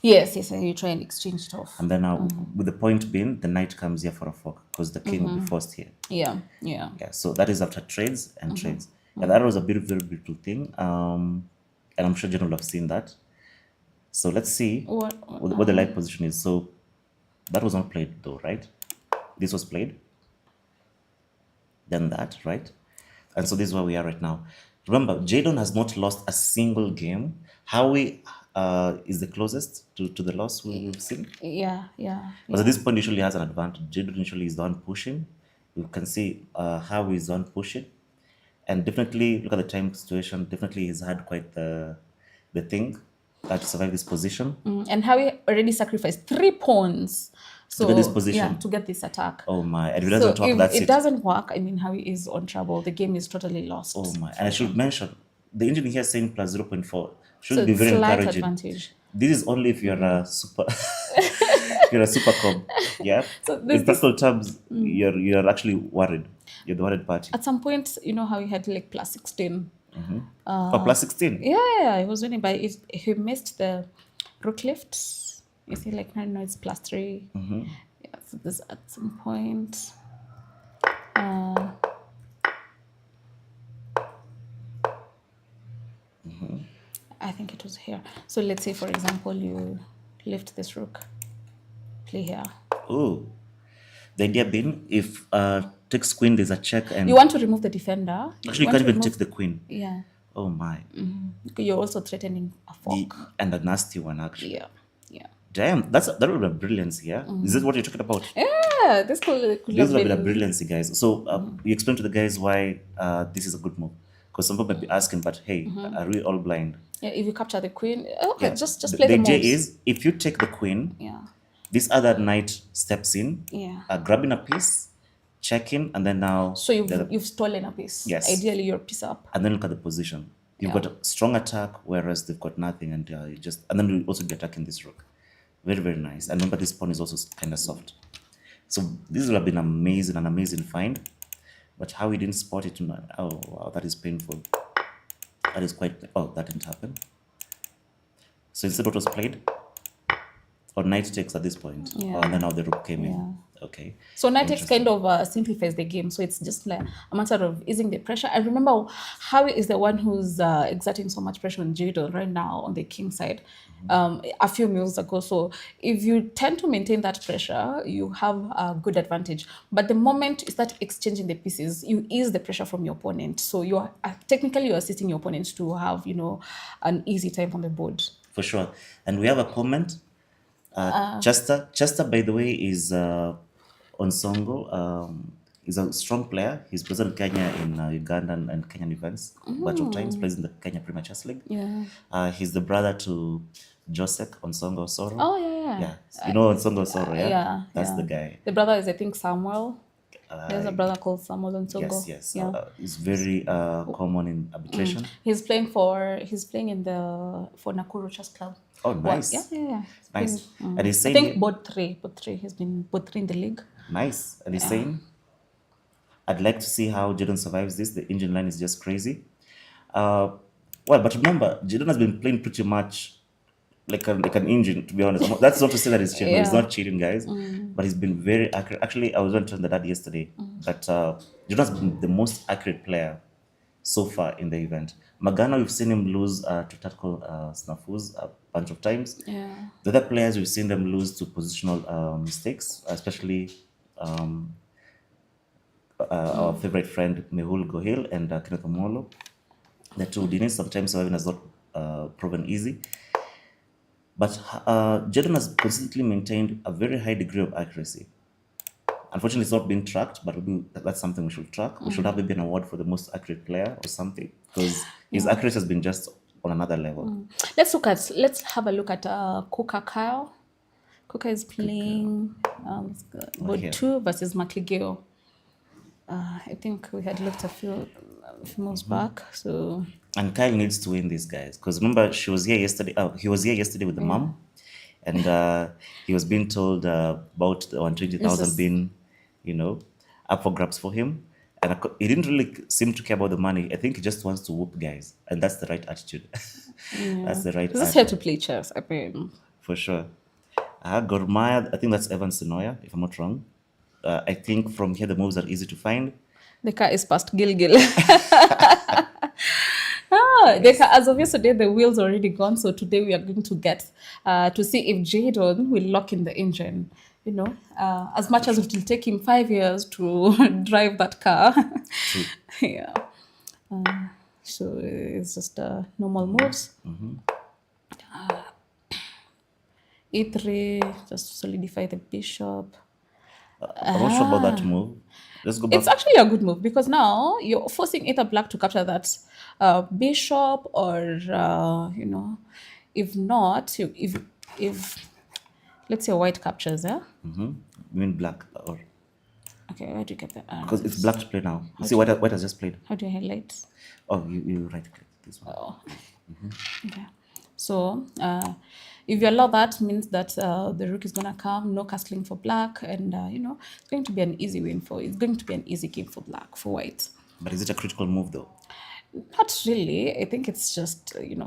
Yes, and you try and exchange it off. And then now, with the point being, the knight comes here for a fork because the king will be forced here. Yeah. Yeah, so that is after trades and trades. Yeah, that was a beautiful, very beautiful thing. And I'm sure Jen will have seen that. So let's see what the light position is. So that was not played though, right? This was played. Then that, right? And so this is where we are right now. Remember, Jadon has not lost a single game. Howie is the closest to the loss we've seen. Yeah. But at this point, usually has an advantage. Jadon usually is the one pushing. You can see Howie is the one pushing. And definitely, look at the time situation. Definitely, he's had quite the thing to survive this position. And Howie already sacrificed 3 pawns. So, to get this position. Yeah, to get this attack. Oh my. And if it doesn't work, that's it. it. Doesn't work, I mean, Howie is on trouble. The game is totally lost. Oh my. And I should mention, the engine here saying plus 0.4 should So be very slight encouraging. advantage. This is only if you're a super you're a super com. Yeah. So in practical terms, you're actually worried. You're the worried party. At some point, you know how he had like plus 16. Plus 16. Yeah, he was winning by he missed the rook lift. You see, like now it's plus 3. Yeah, so this at some point. I think it was here. So let's say, for example, you lift this rook, play here. Oh, the idea being if takes queen, there's a check, and You want to remove the defender. actually you can't even take the queen. Yeah. Oh my. You're also threatening a fork. And a nasty one actually. Yeah. Damn, that would be a brilliance here. Is this what you're talking about? Yeah, this could This have would be a been. brilliancy, guys. So you explain to the guys why this is a good move. Because some people might be asking, but hey, are we all blind? Yeah, if you capture the queen, okay, Yeah. just The play the idea moves. is if you take the queen, Yeah. this other knight steps in, Yeah. grabbing a piece, checking, and then now So you've stolen a piece. Yes. Ideally, you're a piece up. and then look at the position. You've got a strong attack, whereas they've got nothing, and and then you also be attacking this rook. Very, very nice. And remember, this pawn is also kind of soft. So this would have been amazing, an amazing find. But how we didn't spot it tonight? Oh wow, that is painful. That is quite. Oh, that didn't happen. So instead, what was played? Or knight takes at this point. Yeah. Oh, and then now the rook came Yeah. in. Okay. So knight takes kind of simplifies the game. So it's just like a matter of easing the pressure. And remember, Howie is the one who's exerting so much pressure on Jadon right now on the king side. A few moves ago. So if you tend to maintain that pressure, you have a good advantage. But the moment you start exchanging the pieces, you ease the pressure from your opponent. So you are technically you're assisting your opponent to have an easy time on the board. For sure. And we have a comment. Chester, by the way, is on Songo. He's a strong player. He's represented Kenya in Uganda and Kenyan events. Bunch of times plays in the Kenya Premier Chess League. Yeah. He's the brother to Josek on Songo Osoro. Oh, yeah. Yeah. You know on Songo Osoro, yeah? Yeah. That's yeah. the guy. The brother is, I think, Samuel. There's a brother called Samuel and Togo. Yes. Yeah. It's very common in arbitration. He's playing in the for Nakuru Chess Club. Oh, Well, nice. yeah. He's Nice. been, And he's I saying think both three. He's been both three in the league. nice. And he's saying, I'd like to see how Jordan survives this. The engine line is just crazy. Well, but remember, Jordan has been playing pretty much like an engine, to be honest. That's not to say that he's cheating. He's Yeah. not cheating, guys. But he's been very accurate. Actually, I was on telling the dad yesterday that Jordan's been the most accurate player so far in the event. Magana, we've seen him lose to tactical snafus a bunch of times. Yeah. The other players, we've seen them lose to positional mistakes, especially our favorite friend Mehul Gohil and Kenneth Omolo. The two Dennis sometimes surviving has not proven easy. But Jordan has consistently maintained a very high degree of accuracy. Unfortunately, it's not been tracked, but maybe that's something we should track. We should have maybe an award for the most accurate player or something, because his accuracy has been just on another level. Let's have a look at Kuka Kyle. Kuka is playing board here. 2 versus McLeod. I think we had looked a few moves back. So And Kyle needs to win these guys, because remember, she was here yesterday. He was here yesterday with the mom, and he was being told about the 120,000 being, up for grabs for him. And he didn't really seem to care about the money. I think he just wants to whoop guys, and that's the right attitude. That's the right he's just attitude. here to play chess. I mean, For sure. Gormaya, I think that's Evan Sinoya, if I'm not wrong. I think from here the moves are easy to find. the car is past Gilgil. As of yesterday, the wheel's already gone. So today we are going to get to see if Jadon will lock in the engine. As much as it will take him 5 years to drive that car. Yeah. So it's just normal moves. E3, just to solidify the bishop. I'm not sure about that move. Let's go back. It's actually a good move because now you're forcing either black to capture that bishop, or if not, if let's say white captures, You mean black, or okay, where do you get that? because it's black to play now. You see, white has just played. How do you highlight? Oh, you right click this one. Oh, okay. So if you allow that, means that the rook is gonna come, no castling for black, and it's going to be an easy win it's going to be an easy game for black, for white. But is it a critical move though? Not really. I think it's just It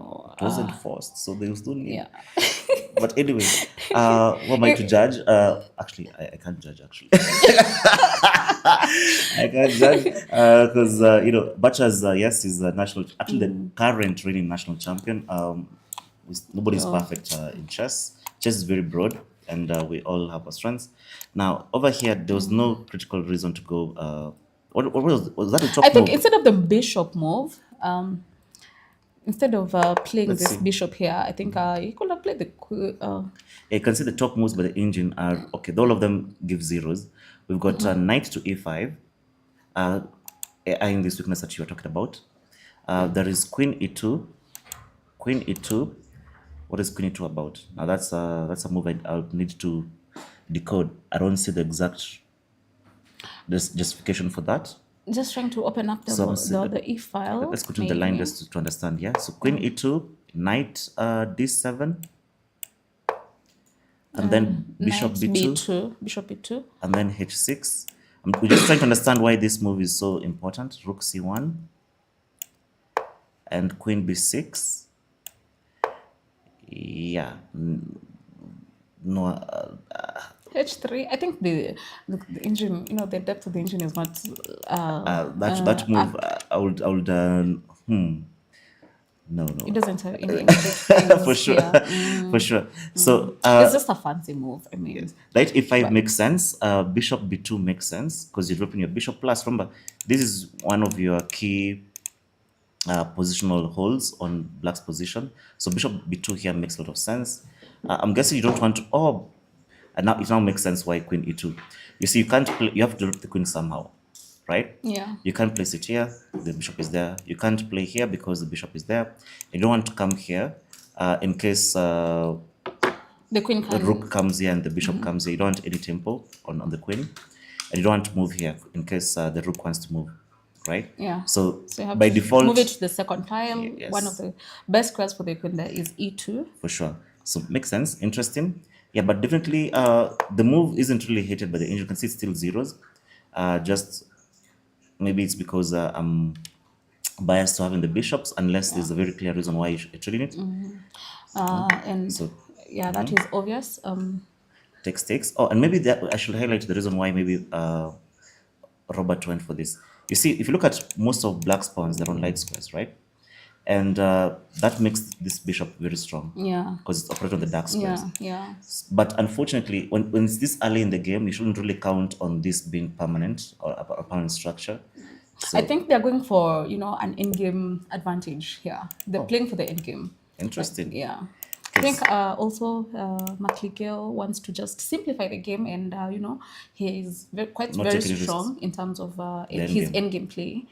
wasn't forced, so they will still need. yeah. But anyway, what am I to judge? Actually, I can't judge. Actually, I can't judge because Butcher's yes, is the national. Actually, the current reigning national champion. Nobody's perfect in chess. Chess is very broad, and we all have our strengths. Now, over here, there was no critical reason to go. What was that? A top I think move? instead of the bishop move, instead of playing Let's this see. bishop here, I think you could have played the You can see the top moves by the engine are okay. All of them give zeros. We've got knight to e5, eyeing this weakness that you were talking about. There is queen e2, queen e2. What is queen e2 about? Now that's a move I'll need to decode. I don't see the exact justification for that. just trying to open up the e file. Let's go to the line just to understand. Yeah. So queen e2, knight d7, and then bishop Knight b2, bishop b2, and then h6. We're just trying to understand why this move is so important. Rook c1 and queen b6. Yeah. No. h3. I think the engine, the depth of the engine is not. That move, I would. No. It doesn't have any things For sure. here. For sure. So It's just a fancy move. I mean, knight e5 makes sense. Bishop b2 makes sense because you're dropping your bishop. Plus, remember, this is one of your key positional holds on black's position. So bishop b2 here makes a lot of sense. I'm guessing you don't want to. And now it now makes sense why queen e2. You see, you can't play. You have to drop the queen somehow, right? yeah. You can't place it here. The bishop is there. You can't play here because the bishop is there. You don't want to come here in case The queen the can. rook comes here and the bishop comes here. You don't want any tempo on the queen. and you don't want to move here in case the rook wants to move, right? Yeah. So So you have by to default, move it to the second tile. Yes. One of the best squares for the queen there is e2. for sure. So makes sense, interesting. Yeah, but definitely the move isn't really hated by the angel. You can see it's still zeros. Just maybe it's because I'm biased to having the bishops, unless there's a very clear reason why you're trading it. And So yeah, that is obvious. takes. Oh, and maybe that I should highlight the reason why maybe Robert went for this. You see, if you look at most of black's pawns, they're on light squares, right? And that makes this bishop very strong. Yeah. Because it's operating on the dark squares. Yeah. But unfortunately, when it's this early in the game, you shouldn't really count on this being permanent or a permanent structure. So I think they're going for, an in-game advantage here. They're playing for the in-game. interesting. Yeah. I think also McLeGale wants to just simplify the game, and he's quite Not very taking risks. strong in terms of his endgame. end-game play.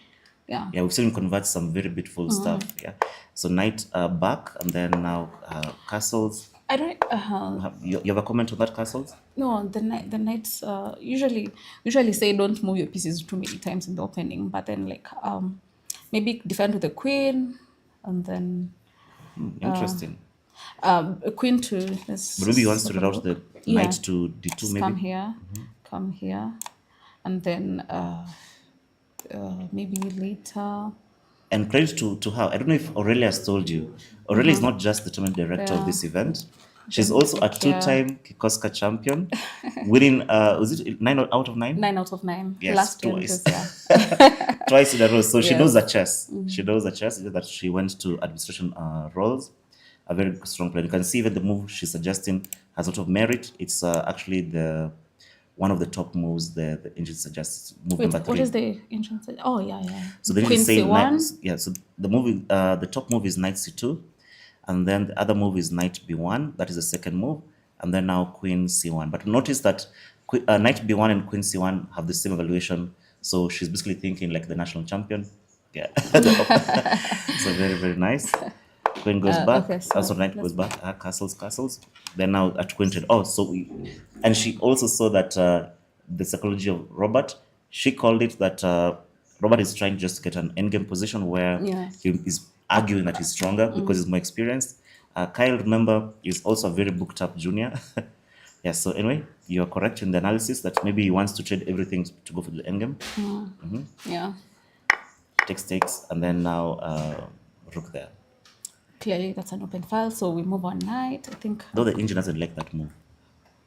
Yeah. Yeah, we've seen him convert some very beautiful stuff. Yeah. So knight back, and then now castles. I don't. You have a comment on that castles? No, the knights usually say don't move your pieces too many times in the opening, but then maybe defend with the queen, and then Interesting. a queen to. But maybe he wants to read out the knight to d2 Just maybe. come here, and then maybe later. And credit to her. I don't know if Aurelia has told you. Aurelia is not just the tournament director of this event. She's also a two-time Kikoska champion, winning, was it 9 out of 9? 9 out of 9. Yes, Last year, twice. this year. Twice in a row. So she Yes. knows the chess. She knows the chess. It's just that she went to administration roles. A very strong player. You can see even the move she's suggesting has a lot of merit. It's actually one of the top moves the engine suggests. Move Wait, number 3. what is the ancient? Oh, yeah. So then Queen you say C1. So the top move is knight c2, and then the other move is knight b1. That is the second move, and then now queen c1. But notice that knight b1 and queen c1 have the same evaluation. So she's basically thinking like the national champion. Yeah. So very, very nice. Queen goes back. Okay, so Also knight goes back. Castles. Then now at queen trade. Oh, and she also saw that the psychology of Robert. She called it that Robert is trying just to get an endgame position where Yeah. he is arguing that he's stronger because he's more experienced. Kyle, remember, is also a very booked up junior. Yeah, so anyway, you're correct in the analysis that maybe he wants to trade everything to go for the endgame. Yeah. Takes, and then now rook there. Clearly, that's an open file, so we move on knight. I think Though the engine doesn't like that move.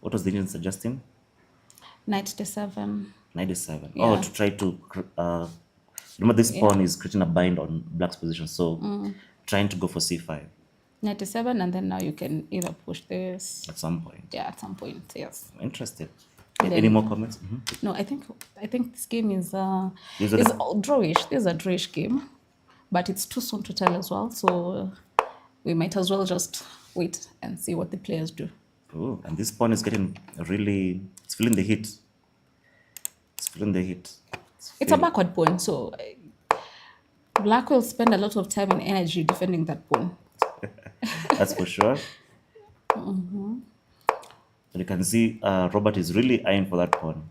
What was the engine suggesting? knight d7. Knight d7. Yeah. Oh, to try to remember this pawn is creating a bind on black's position, so trying to go for c5 Knight d7, and then now you can either push this. at some point. Yeah, at some point, yes. Interested. And Any then- more comments? No, I think this game is These are is the- drawish. This is a drawish game, but it's too soon to tell as well. So we might as well just wait and see what the players do. Oh, and this pawn is getting really, it's feeling the heat. It's a backward pawn, so black will spend a lot of time and energy defending that pawn. That's for sure. But you can see Robert is really eyeing for that pawn.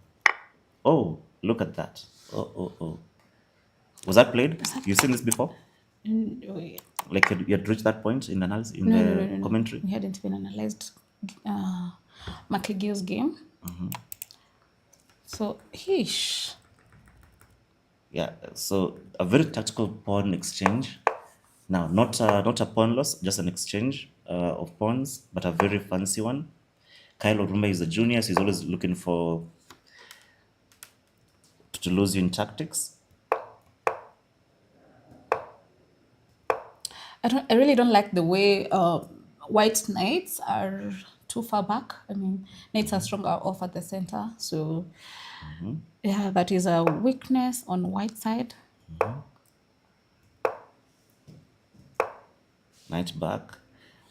Oh, look at that. Oh. Was that played? You've seen this before? Wait. Like you had reached that point in analysis in No, the no. commentary? We hadn't even analyzed McLeGale's game. So, heesh. Yeah, so a very tactical pawn exchange. Now, not a pawn loss, just an exchange of pawns, but a very fancy one. Kyle Orumba is a junior, so he's always looking to lose you in tactics. I really don't like the way white knights are too far back. I mean, knights are stronger off at the center. So, yeah, that is a weakness on white side. Knight back.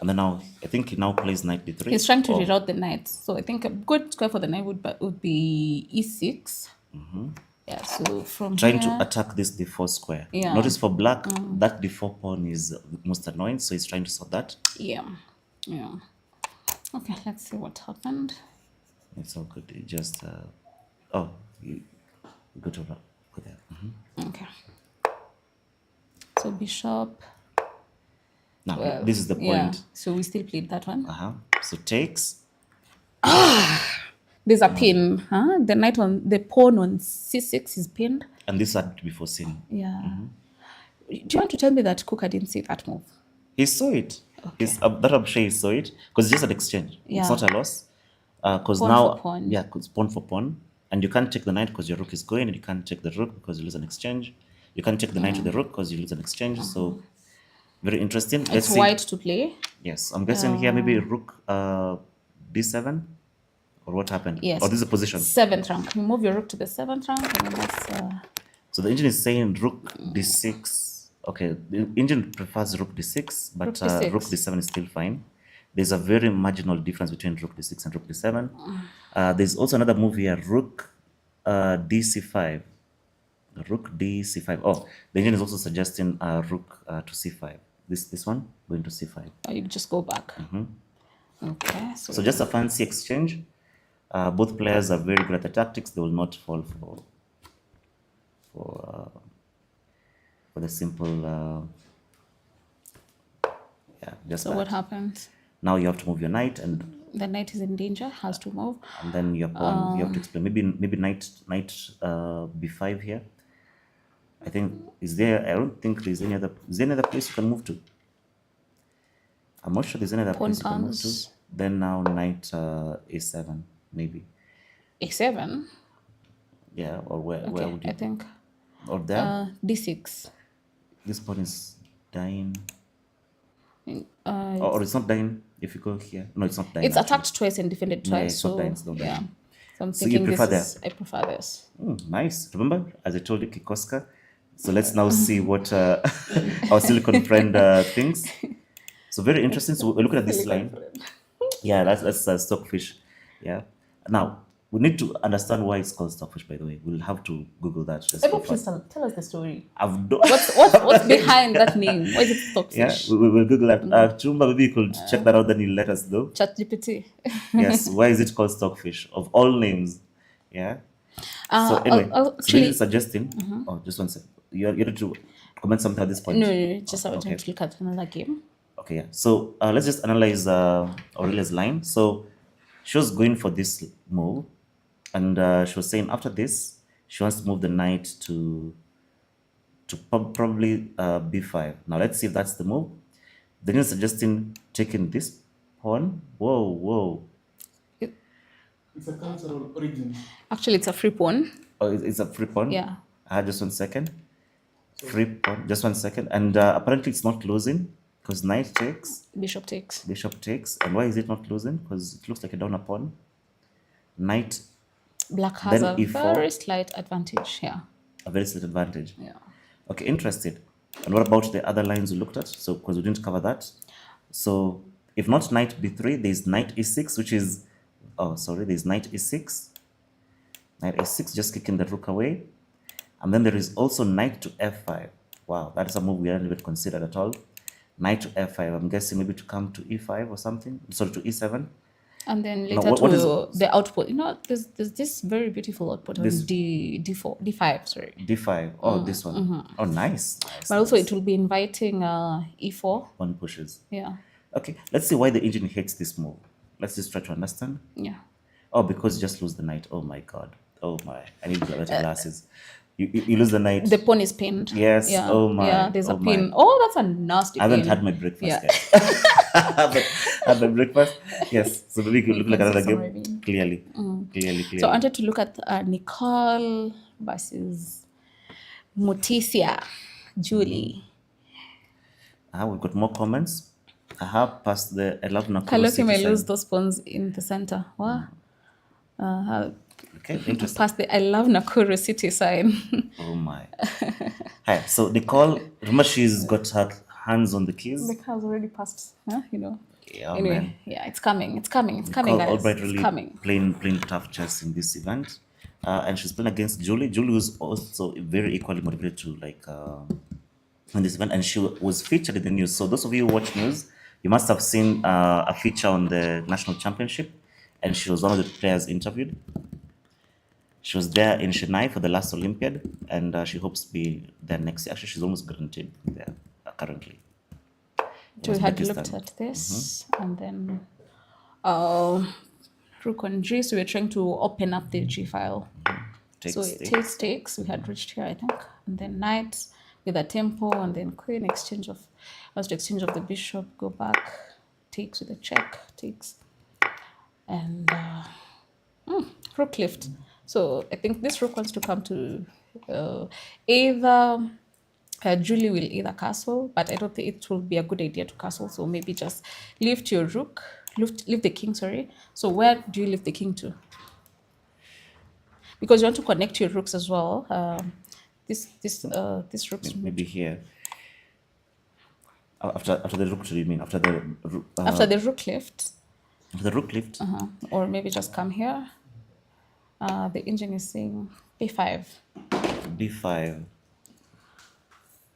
And then now, I think he now plays knight d3. He's trying to Oh, reroute the knights. So I think a good square for the knight would be e6. Yeah, so from trying here, to attack this d4 square. Yeah. Notice for black, that d4 pawn is most annoying, so he's trying to sort that. yeah. Okay, let's see what happened. It's all good. It just, oh, You go to go there. Okay. So bishop. Now this is the Yeah. point. So we still played that one. So takes. There's a pin. Huh? The pawn on c6 is pinned. And this had to be foreseen. Yeah. Do you want to tell me that Kuka didn't see that move? He saw it. Okay. That I'm sure he saw it because it's just an exchange. Yeah. It's not a loss. Because Pawn now, for pawn. yeah, it's pawn for pawn, and you can't take the knight because your rook is going, and you can't take the rook because you lose an exchange. You can't take the knight to the rook because you lose an exchange. So very interesting. Let's It's see. white to play. Yes, I'm guessing here maybe rook d7, or what happened? Yes. Or this is a position. 7th rank. You move your rook to the 7th rank, and then that's. So the engine is saying rook d6. Okay, the engine prefers rook d6, but Rook d6. rook d7 is still fine. There's a very marginal difference between rook d6 and rook d7. There's also another move here, rook dc5. Rook dc5. Oh, the engine is also suggesting rook to c5. This one going to c5. Or you just go back. Okay. So just a fancy exchange. Both players are very good at the tactics. They will not fall for the simple. Yeah, just So that. what happens? Now you have to move your knight, and The knight is in danger, has to move. then your pawn. You have to explain. Maybe knight b5 here. I think is there. I don't think there's any other. Is there any other place you can move to? I'm not sure there's any other Pawn place you can move to. comes. Then now knight a7 maybe. A7. Yeah, or where Okay, would you? I think. Or there. D6. This pawn is dying. Uh, Or it's not dying if you go here. No, it's not dying. it's attacked twice and defended Yeah, twice. it's So not dying, it's not dying. yeah. So I'm So you thinking prefer I prefer this. Nice. Remember, as I told you, Kikoska. So let's now see what our silicon friend thinks. So very interesting. So we're looking at this line. Yeah, that's stockfish. Yeah. Now we need to understand why it's called stockfish. By the way, we'll have to Google that. Just for Please fun. tell us the story. I've do- What's behind that name? Why is it Yeah, stockfish? we'll Google that. Chumba, maybe you could check that out. Then you let us know. ChatGPT. Yes. Why is it called stockfish of all names? Yeah. So anyway, I'll so actually- this is suggesting. Oh, just one second. You're ready to comment something at this point? No, just I was okay. trying to look at another game. Okay, yeah. So let's just analyze Aurelia's line. So she was going for this move, and she was saying after this, she wants to move the knight to probably b5. Now let's see if that's the move. Then you're suggesting taking this pawn. Whoa. It's a cultural origin. Actually, it's a free pawn. Oh, it's a free pawn? Yeah. Just 1 second. Free pawn, just 1 second. And apparently it's not losing because knight takes, Bishop takes. bishop takes. And why is it not losing? Because it looks like a downer pawn. Knight, Black has Then a E4. very slight advantage here. a very slight advantage. Yeah. Okay, interested. And what about the other lines we looked at? So, because we didn't cover that. So, if not knight b3, there's knight e6, which is, there's knight e6. Knight e6, just kicking the rook away. And then there is also knight to f5. Wow, that is a move we hadn't even considered at all. Knight to f5. I'm guessing maybe to come to e5 or something. Sorry, to e7. And then No, later what is- the output. You know, there's this very beautiful output on This- D5, sorry. d5. Oh, this one. Oh, nice. But also it will be inviting E4. One pushes. Yeah. Okay, let's see why the engine hates this move. Let's just try to understand. Yeah. Oh, because you just lose the knight. Oh my god. Oh my. I need better glasses. You lose the knight. The pawn is pinned. Yes. Yeah. Oh my. Yeah, there's a Oh my. pin. Oh, that's a nasty I haven't pin. had my breakfast Yeah. yet. Had my breakfast. Yes. So maybe you could look like Yes, another it's game. already- Clearly. So I wanted to look at Nicole versus Mutisia Julie. We've got more comments. I have passed the I love Nakuru Kaloki City may sign. lose those pawns in the center. What? Okay, interesting. Past the I love Nakuru City sign. Oh my. Hi. So Nicole, remember she's got her hands on the keys. The car's already passed. Huh? You know. Yeah, Anyway, man. yeah, it's coming, Nicole guys. Albright It's really coming. playing tough chess in this event, and she's playing against Julie. Julie was also very equally motivated to in this event, and she was featured in the news. So those of you who watch news, you must have seen a feature on the national championship, and she was one of the players interviewed. She was there in Chennai for the last Olympiad, and she hopes to be there next year. Actually, she's almost guaranteed there currently. So we had Uzbekistan. looked at this, and then uh, rook on G. So we're trying to open up the G file. So it takes. We had reached here, I think, and then knight with a tempo, and then queen exchange of, was the exchange of the bishop. Go back, takes with a check, takes, and rook lift. So I think this rook wants to come to either. Julie will either castle, but I don't think it will be a good idea to castle. So maybe just lift your rook, lift the king. Sorry. So where do you lift the king to? Because you want to connect your rooks as well. This rook's Maybe here. After the rook, do you mean after the after the rook lift, after the rook lift? or maybe just come here. The engine is saying b5. B5.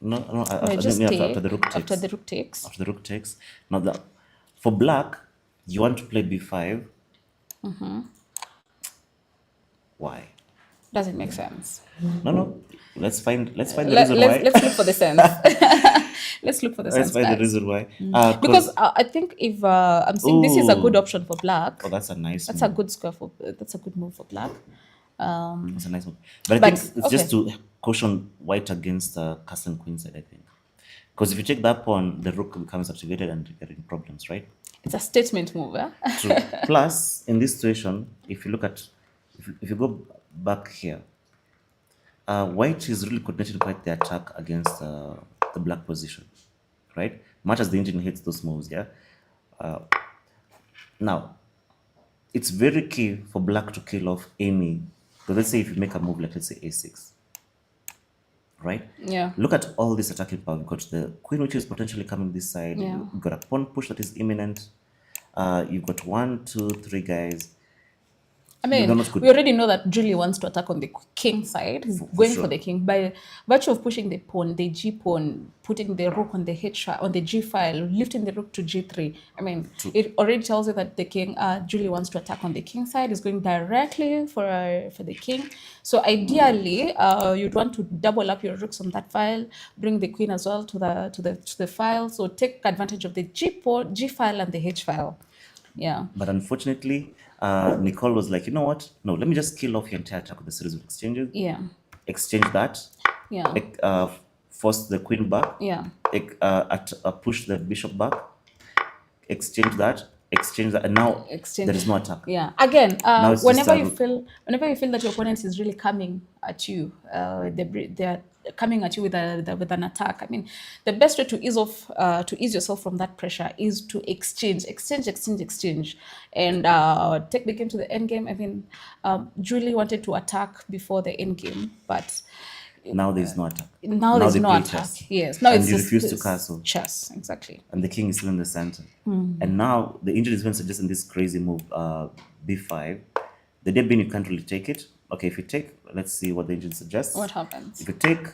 No, Just after the rook takes. After the rook takes. After the rook takes. Now that for black, you want to play B5. Why? Doesn't make sense. No. Let's find the reason why. Let's look for the sense. Let's look for the sense. Let's find the guys. reason why. Because I think if I'm saying this is a good option for black. Oh, that's a nice. That's move. a good square for. That's a good move for black. That's a nice move. But I think it's just to caution white against castle and queenside. I think because if you take that pawn, the rook becomes activated and you're getting problems, right? It's a statement move. Eh? True. Plus, in this situation, if you look at, if you go back here, white is really coordinating quite the attack against the black position, right? Much as the engine hits those moves, yeah. Now, it's very key for black to kill off any. So let's say if you make a move like let's say a6, right? Yeah. Look at all this attacking power. You've got the queen, which is potentially coming this side. Yeah. You've got a pawn push that is imminent. You've got 1, 2, 3 guys. I mean, we already know that Julie wants to attack on the king side. He's going for the king by virtue of pushing the pawn, the G pawn, putting the rook on the H on the G file, lifting the rook to G3. I mean, it already tells you that the king, Julie wants to attack on the king side. He's going directly for the king. So ideally, you'd want to double up your rooks on that file, bring the queen as well to the file. So take advantage of the G pawn, G file, and the H file. Yeah. But unfortunately, Nicole was like, you know what? No, let me just kill off your entire attack with the series of exchanges. Yeah. Exchange that. Yeah. Force the queen back. Yeah. Push the bishop back. Exchange that. And now there is no attack. Yeah. Again, it's whenever you feel that your opponent is really coming at you, they're coming at you with an attack. I mean, the best way to ease yourself from that pressure is to exchange, and take the game to the end game. I mean, Julie wanted to attack before the end game, but now there is no attack. Now there's no attack. Chess. Yes. Now and you refuse to castle. Chess, exactly. And the king is still in the center. And now the engine is even suggesting this crazy move, b5. The day being you can't really take it. Okay, if you take, let's see what the engine suggests. What happens? If you take,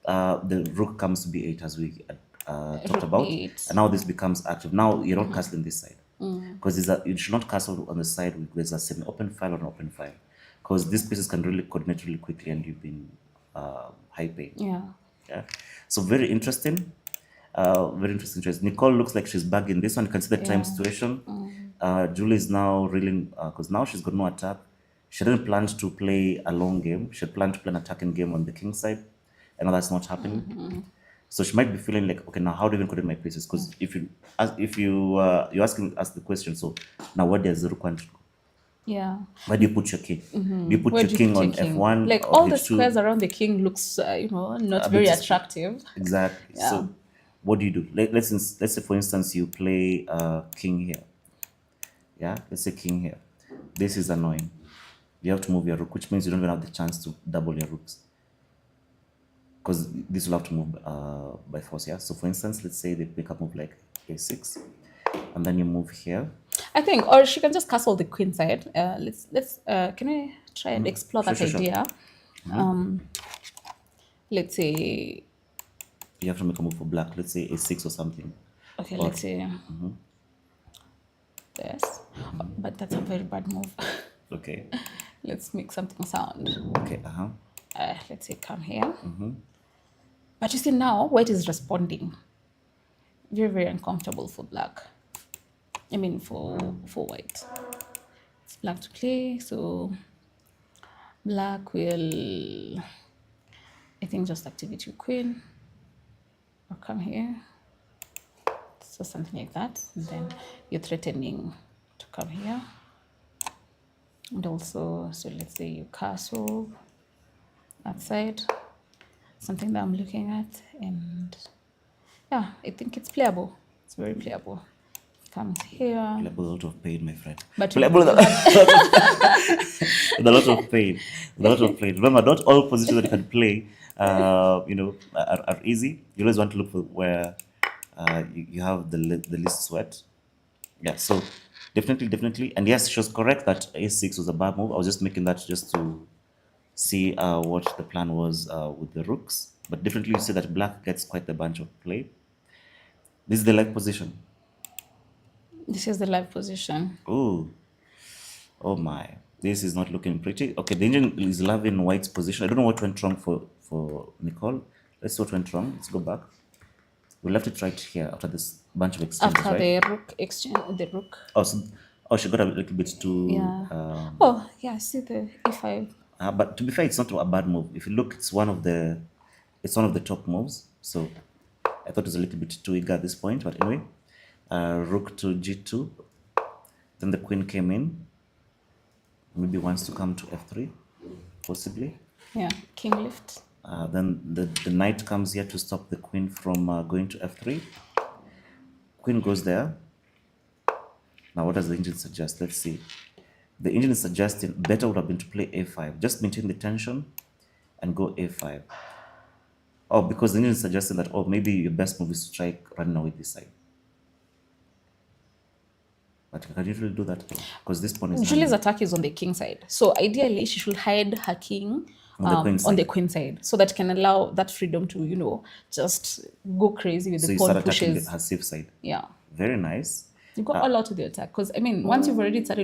the rook comes to b8 as we talked Rook about. B8. And now this becomes active. Now you're not castling this side. Because you should not castle on the side with there's a semi-open file or an open file. Because these pieces can really coordinate really quickly and you've been high pain. Yeah. So very interesting. Very interesting choice. Nicole looks like she's bagging this one. You can see the time situation. Julie is now reeling because now she's got no attack. She didn't plan to play a long game. She planned to play an attacking game on the king side. And now that's not happening. So she might be feeling like, okay, now how do I even coordinate my pieces? Because you're asking us the question, so now what does the rook want to go? Yeah. Where do you put your king? Do you put Where your do you king put on your king? f1? Like or all the h2? squares around the king looks, not very attractive. Exactly. Yeah. So what do you do? Let's say, for instance, you play king here. Yeah, let's say king here. This is annoying. You have to move your rook, which means you don't even have the chance to double your rooks. Because this will have to move by force, yeah? So for instance, let's say they pick up move like a6, and then you move here. I think, or she can just castle the queen side. Let's can I try and explore that idea? Let's say you have to make a move for black. Let's say a6 or something. Okay, let's say this. But that's a very bad move. Okay. Let's make something sound. Okay, Let's say come here. But you see now, white is responding. Very, very uncomfortable for black. I mean, for white. It's black to play, so black will, I think, just activate your queen or come here. So something like that. And then you're threatening to come here. And also, so let's say you castle that side. Something that I'm looking at. And yeah, I think it's playable. It's very playable. Comes here. Playable with a lot of pain, my friend. But Playable with a lot of pain. With a lot of pain. Remember, not all positions that you can play, are easy. You always want to look for where you have the least sweat. Yeah, so definitely. And yes, she was correct that a6 was a bad move. I was just making that just to see what the plan was with the rooks. But definitely you see that black gets quite a bunch of play. This is the live position. This is the live position. Oh my, this is not looking pretty. Okay, the engine is loving white's position. I don't know what went wrong for Nicole. Let's see what went wrong. Let's go back. We left it right here after this bunch of exchanges, After right? the rook exchange, the rook. She got a little bit too. Yeah. Yeah. See the e5. But to be fair, it's not a bad move. If you look, it's one of the top moves. So I thought it was a little bit too eager at this point. But anyway, rook to g2. Then the queen came in. Maybe wants to come to f3, possibly. Yeah, king lift. Then the knight comes here to stop the queen from going to f3. Queen goes there. Now, what does the engine suggest? Let's see. The engine is suggesting better would have been to play a5. Just maintain the tension and go a5. Oh, because the engine is suggesting that, maybe your best move is to try running away this side. But can you really do that? Because this pawn is... Julie's attack is on the king side. So ideally, she should hide her king on the queen side. So that can allow that freedom to, just go crazy with the pawn start attacking pushes. her safe side. Yeah. Very nice. You go all out to the attack. Because, I mean, once you've already started